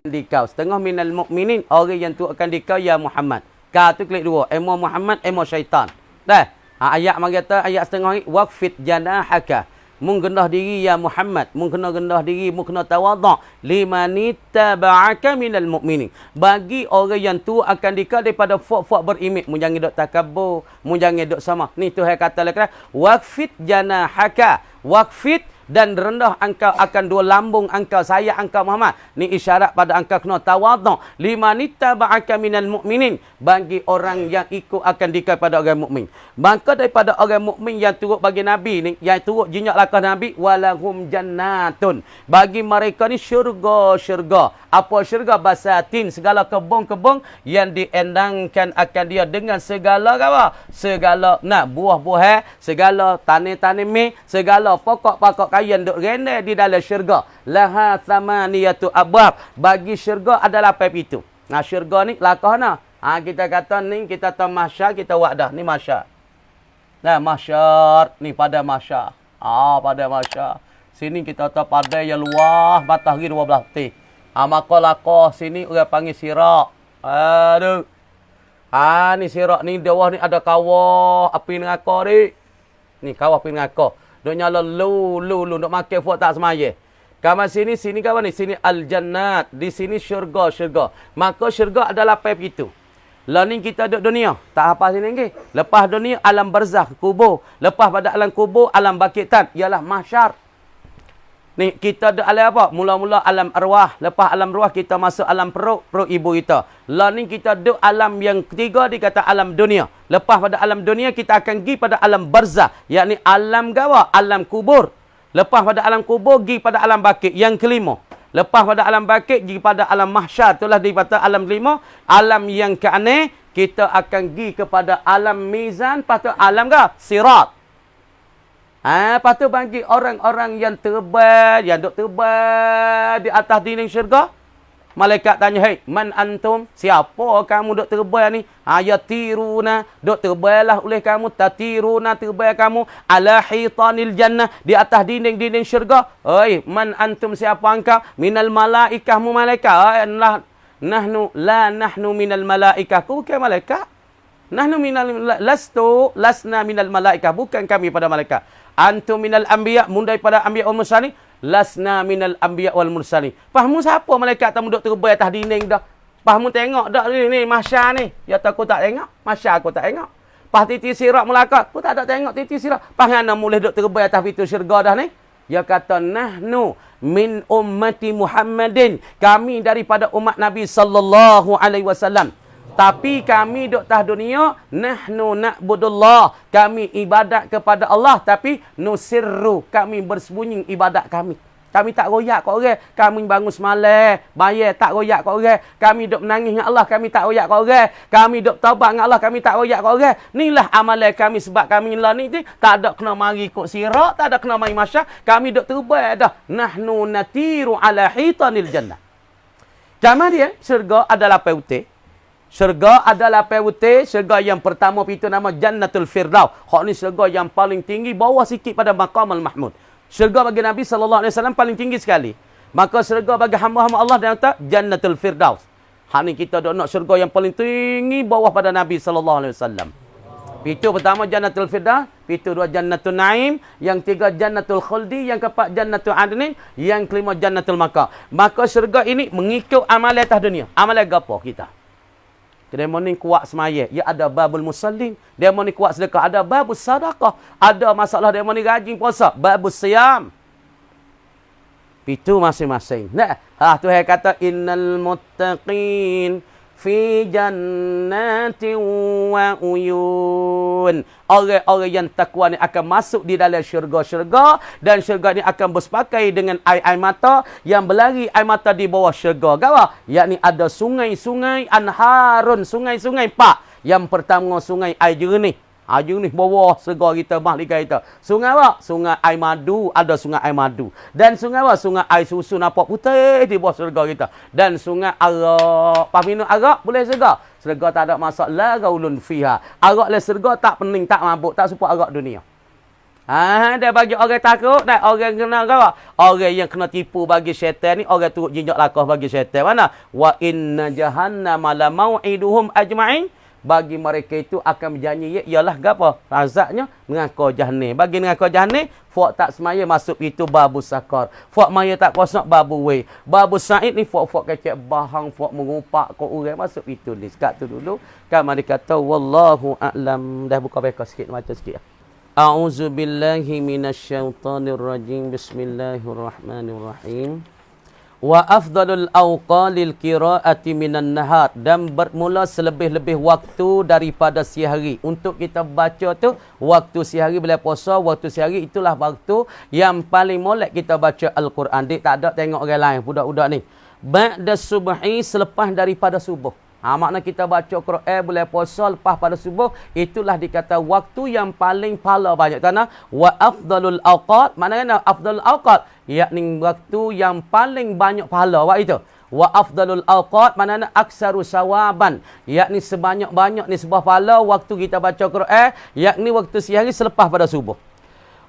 di kau. Setengah minal mu'minin, orang yang tu akan di kau, ya Muhammad. Kau tu klik dua. Emo Muhammad, emo syaitan. Dah. Ayat mengata, ayat setengah ni, waqfit janahaka. Mung gendah diri, ya Muhammad. Mung kena gendah diri, mung kena tawadha. Limanittaba'aka minal mu'minin. Bagi orang yang tu akan di kau daripada fuak-fuak berimik. Mung jangan duk takabur. Mung jangan duk sama. Ni Tuhan kata lagi. Waqfit janahaka. Waqfit dan rendah engkau akan dua lambung engkau, saya engkau Muhammad. Ni isyarat pada engkau kena tawadhu. Limanittaba'aka minal mu'minin. Bagi orang yang ikut akan dikai pada orang mukmin. Maka daripada orang mukmin yang turut bagi Nabi ni, yang turut jinjak lakah Nabi, walahum jannatun. Bagi mereka ni syurga-syurga. Apa syurga? Basatin. Segala kebun-kebun yang diendangkan akan dia dengan segala apa? Segala buah-buah, segala tanah-tanah, segala pokok-pokok kain duk rene di dalam syurga. Laha thamaniyatu abwab. Bagi syurga adalah 8 pintu. Syurga ni lakah nah. Kita kata ni kita tahu mahsyar, kita buat dah. Ni mahsyar. Mahsyar ni pada mahsyar. Pada mahsyar. Sini kita tahu pada yang luas matahari 12 ti. Maka lakah sini orang panggil sirak. Aduh. Ni sirak ni bawah ni ada kawah api neraka ni. Ni kawah api neraka. Duk nyala lu duk makan fuak tak semaya. Kamu sini kawan ni, sini al-jannat, di sini syurga. Maka syurga adalah 8 pintu. Lah ni kita duduk dunia, tak apa sini lagi. Lepas dunia alam barzakh, kubur. Lepas pada alam kubur, alam bangkitan, ialah mahsyar. Ni kita ada alam apa? Mula-mula alam arwah. Lepas alam arwah kita masuk alam perut ibu kita. Lah ni kita duduk alam yang ketiga dikata alam dunia. Lepas pada alam dunia kita akan pergi pada alam barzah. Yakni alam gawa? Alam kubur. Lepas pada alam kubur pergi pada alam bakit. Yang kelima. Lepas pada alam bakit pergi pada alam mahsyar. Itulah dikata alam kelima. Alam yang keenam kita akan pergi kepada alam mizan. Lepas tu alam sirat. Lepas tu bagi orang-orang yang terbang, yang duk terbang di atas dinding syurga. Malaikat tanya, "Hei, man antum? Siapa kamu duk terbang ni?" Yatiruna, duk terbanglah oleh kamu, tatiruna terbang kamu ala hitanil jannah, di atas dinding-dinding syurga. "Hei, man antum? Siapa engkau?" "Minal malaikah mu malaikat." Nahnu minal malaikah. Ku bukan malaikat. Nahnu lasna minal malaikah, bukan kami pada malaikat. Antum minal anbiya, mun daripada anbiya wal mursalin, lasna minal anbiya wal mursalin. Fahmu siapa malaikat tamu duk terbang atas dinding dah? Fahmu tengok dak ni mahsyar ni. Ya tak aku tak tengok, mahsyar aku tak tengok. Pas titi sirat melakat, aku tak ada tengok titi sirat. Pas ngana boleh duk terbang atas pintu syurga dah ni? Dia kata nahnu min ummati Muhammadin. Kami daripada umat Nabi sallallahu alaihi wasallam. Tapi kami duk tah dunia, nahnu na'budullah. Kami ibadat kepada Allah, tapi nusirru. Kami bersembunyi ibadat kami. Kami tak royak kat orang. Kami bangun semalam, bayar tak royak kat orang. Kami duk menangis dengan Allah, kami tak royak kat orang. Kami duk taubat dengan Allah, kami tak royak kat orang. Inilah amalan kami sebab kami lah ni tak ada kena mari ikut sirat, tak ada kena mari mahsyar. Kami duk terbaik dah. Nahnu natiru ala hitanil jannah. Kemudian syurga adalah putih. Syurga adalah putih. Syurga yang pertama itu nama Jannatul Firdaus. Hak ni syurga yang paling tinggi, bawah sikit pada Maqamul Mahmud. Syurga bagi Nabi SAW paling tinggi sekali. Maka syurga bagi hamba-hamba Allah dan kata Jannatul Firdaus. Hak ni kita dok nak syurga yang paling tinggi bawah pada Nabi SAW. Pintu pertama Jannatul Firdaus, pintu dua Jannatul Naim, yang tiga Jannatul Khuldi, yang keempat Jannatul Adnin, yang kelima Jannatul Maqa. Maka syurga ini mengikut amalan atas dunia. Amalan gapo kita? Demo ni kuat semaya, ya ada babul musallin. Demo ni kuat sedekah, ada babus sedekah. Ada masalah demo ni rajin puasa, babus siam. Itu masing-masing. Nah, Tuhan kata innal muttaqin fi jannatin wa uyun. Orang-orang yang takwa ni akan masuk di dalam syurga-syurga, dan syurga ni akan bersepakai dengan air-air mata yang berlari air mata di bawah syurga. Gawa? Yakni ada sungai-sungai, anharun, sungai-sungai pak. Yang pertama sungai air jernih. Air jernih bawah syurga kita, mahligai kita. Sungai apa? Sungai air madu, ada sungai air madu. Dan sungai apa? Sungai air susu nampak putih di bawah syurga kita. Dan sungai arak. Pas minum arak boleh syurga. Syurga tak ada masalah, gaulun fiha. Arak le syurga tak pening, tak mabuk, tak support arak dunia. Dia bagi orang takut, dan orang kena apa? Orang yang kena tipu bagi syaitan ni, orang turut jinjak lakah bagi syaitan. Mana? Wa inna jahannama la mau'iduhum ajma'in. Bagi mereka itu akan berjanji ialah apa? Razaknya mengaku jahannam. Bagi mengaku jahannam, fak tak semaya masuk itu babu sakar. Fak maya tak kosong babu we. Babu sa'id ni fak kecek bahang, fak mengupak kau orang masuk itu ni. Sekat tu dulu. Kan mereka kata wallahu a'lam. Dah buka beka sikit, baca sikit. A'udzu billahi minasyaitonir rajim. Bismillahirrahmanirrahim. Wa afdalul awqalil qiraati minan nahar, dan bermula selebih-lebih waktu daripada siang hari. Untuk kita baca tu waktu siang hari bila puasa, waktu siang hari itulah waktu yang paling molek kita baca Al-Quran. Dik tak ada tengok orang lain budak-budak ni. Ba'da subhi, selepas daripada subuh. Makna kita baca Quran boleh puasa lepas pada subuh, itulah dikata waktu yang paling pahala banyak. Kerana wa afdalul awqat, maknanya afdalul awqat, yakni waktu yang paling banyak pahala. Waktu itu. Wa afdalul awqat, maknanya aksaru sawaban, yakni sebanyak-banyak ni sebuah pahala waktu kita baca Quran, yakni waktu siang hari selepas pada subuh.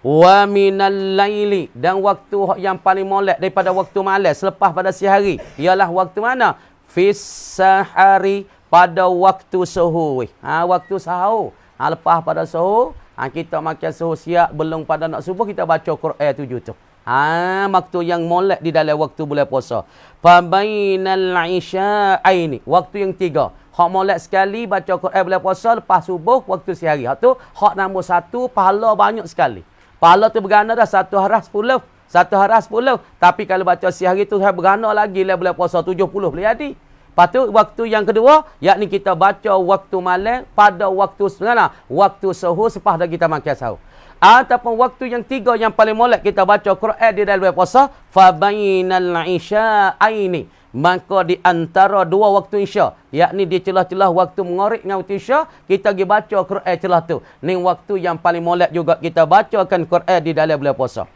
Wa minal laili, dan waktu yang paling molek daripada waktu malam selepas pada siang hari, ialah waktu mana? Fis sahari, pada waktu suhur. Waktu sahur. Lepas pada suhur, kita makan suhur siap, belum pada nak subuh, kita baca Quran 7 tu. Waktu yang molek di dalam waktu bulan puasa. Fabainal isya'aini, waktu yang 3. Hak molek sekali baca Quran bulan puasa lepas subuh, waktu siang hari. Hak tu hak nombor 1, pahala banyak sekali. Pahala tu berganda dah 1 hari 10. 1 hari 10. Tapi kalau baca siang hari tu berganda lagi lah bulan puasa 70 boleh jadi. Lepas tu waktu yang kedua, yakni kita baca waktu malam pada waktu mana? Waktu suhur selepas dah kita makan sahur. Ataupun waktu yang 3 yang paling molek kita baca Quran di dalam puasa, fabainal isya'aini, maka di antara 2 waktu isya, yakni di celah-celah waktu mengorik dengan waktu isya, kita pergi baca Quran celah tu. Ni waktu yang paling molek juga kita bacakan Quran di dalam bulan puasa.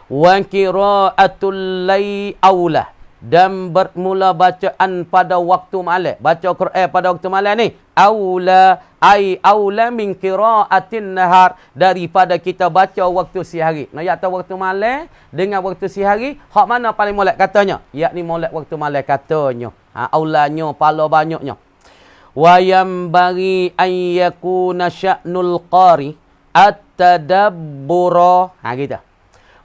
Wa qira'atul lai aulah, dan bermula bacaan pada waktu malam. Baca Quran pada waktu malam ni aula, ai aula min qiraatin nahar, daripada kita baca waktu siang hari. Nak tahu waktu malam dengan waktu siang hari, hak mana paling molek katanya? Yakni molek waktu malam katanya. Aulanya pala banyaknya. Wa yambari an yakuna sya'nul qari at-tadabbura. Gitu.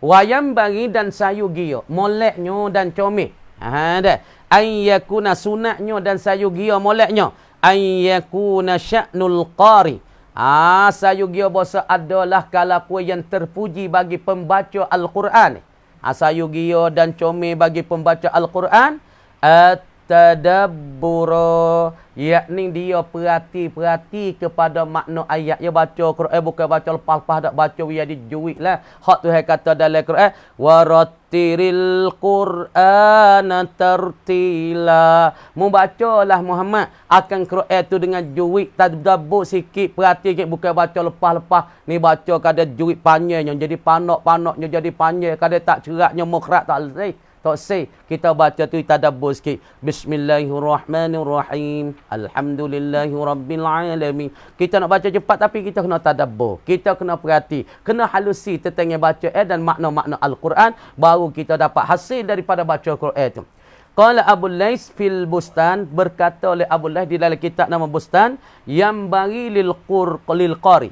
Wa yambari, dan sayu gia, moleknya dan comel. Dah. Ayyakuna, sunatnya dan sayu gia moleknya. Ayyakuna sya'nul qari. Sayu gia bahasa adalah kalapu yang terpuji bagi pembaca Al-Quran. Sayu gia dan comel bagi pembaca Al-Quran. At-tadabbura, yakni dia perhati kepada makna ayat. Dia baca Quran bukan baca lepas-lepas, tak baca dia dijuit lah. Hak Tuhan kata dalam Quran, warattiril Qur'ana tartila. Membacalah Muhammad akan Quran tu dengan juit, tadabbur sikit, perhati sikit, bukan baca lepas-lepas. Ni baca kadang juit panjangnya jadi panak-panaknya jadi panjang, kadang tak ceraknya mukhraj tak selesai. Tak say, kita baca tu tadabbur sikit. Bismillahirrahmanirrahim. Alhamdulillahirabbil. Kita nak baca cepat tapi kita kena tadabbur. Kita kena perhati, kena halusi tentang baca dan makna-makna Al-Quran, baru kita dapat hasil daripada baca Quran tu. Qala Abu Lais fil Bustan, berkata oleh Abu Lais di dalam kitab nama Bustan, yang bagi lil qari.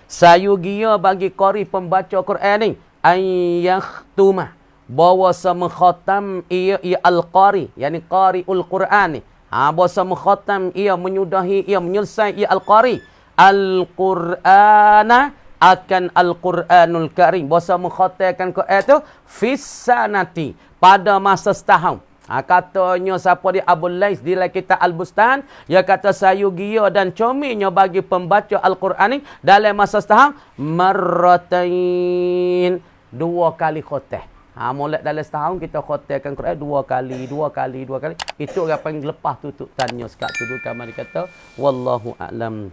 Sayu gia bagi qari pembaca Quran ni, ayyahtuma, bahawa sama khatam ia al-qari, yakni qari'ul Quran ni. Bahasa mukhatam ia menyudahi, ia menyelesai ia al-qari. Al-Qur'ana akan Al-Quranul Karim. Bahasa mukhatamkan Quran itu fissanati pada masa setahun. Katanya siapa dia Abu Lais di dalam kitab Al-Bustan, dia kata sayu gia dan cominya bagi pembaca Al-Quran ini dalam masa setahun marratain, 2 kali khotam. Mulai dalam setahun kita khotamkan Quran 2 kali. Itu orang panggil lepas tutup tanya sekat tu. Kamar kata wallahu a'lam.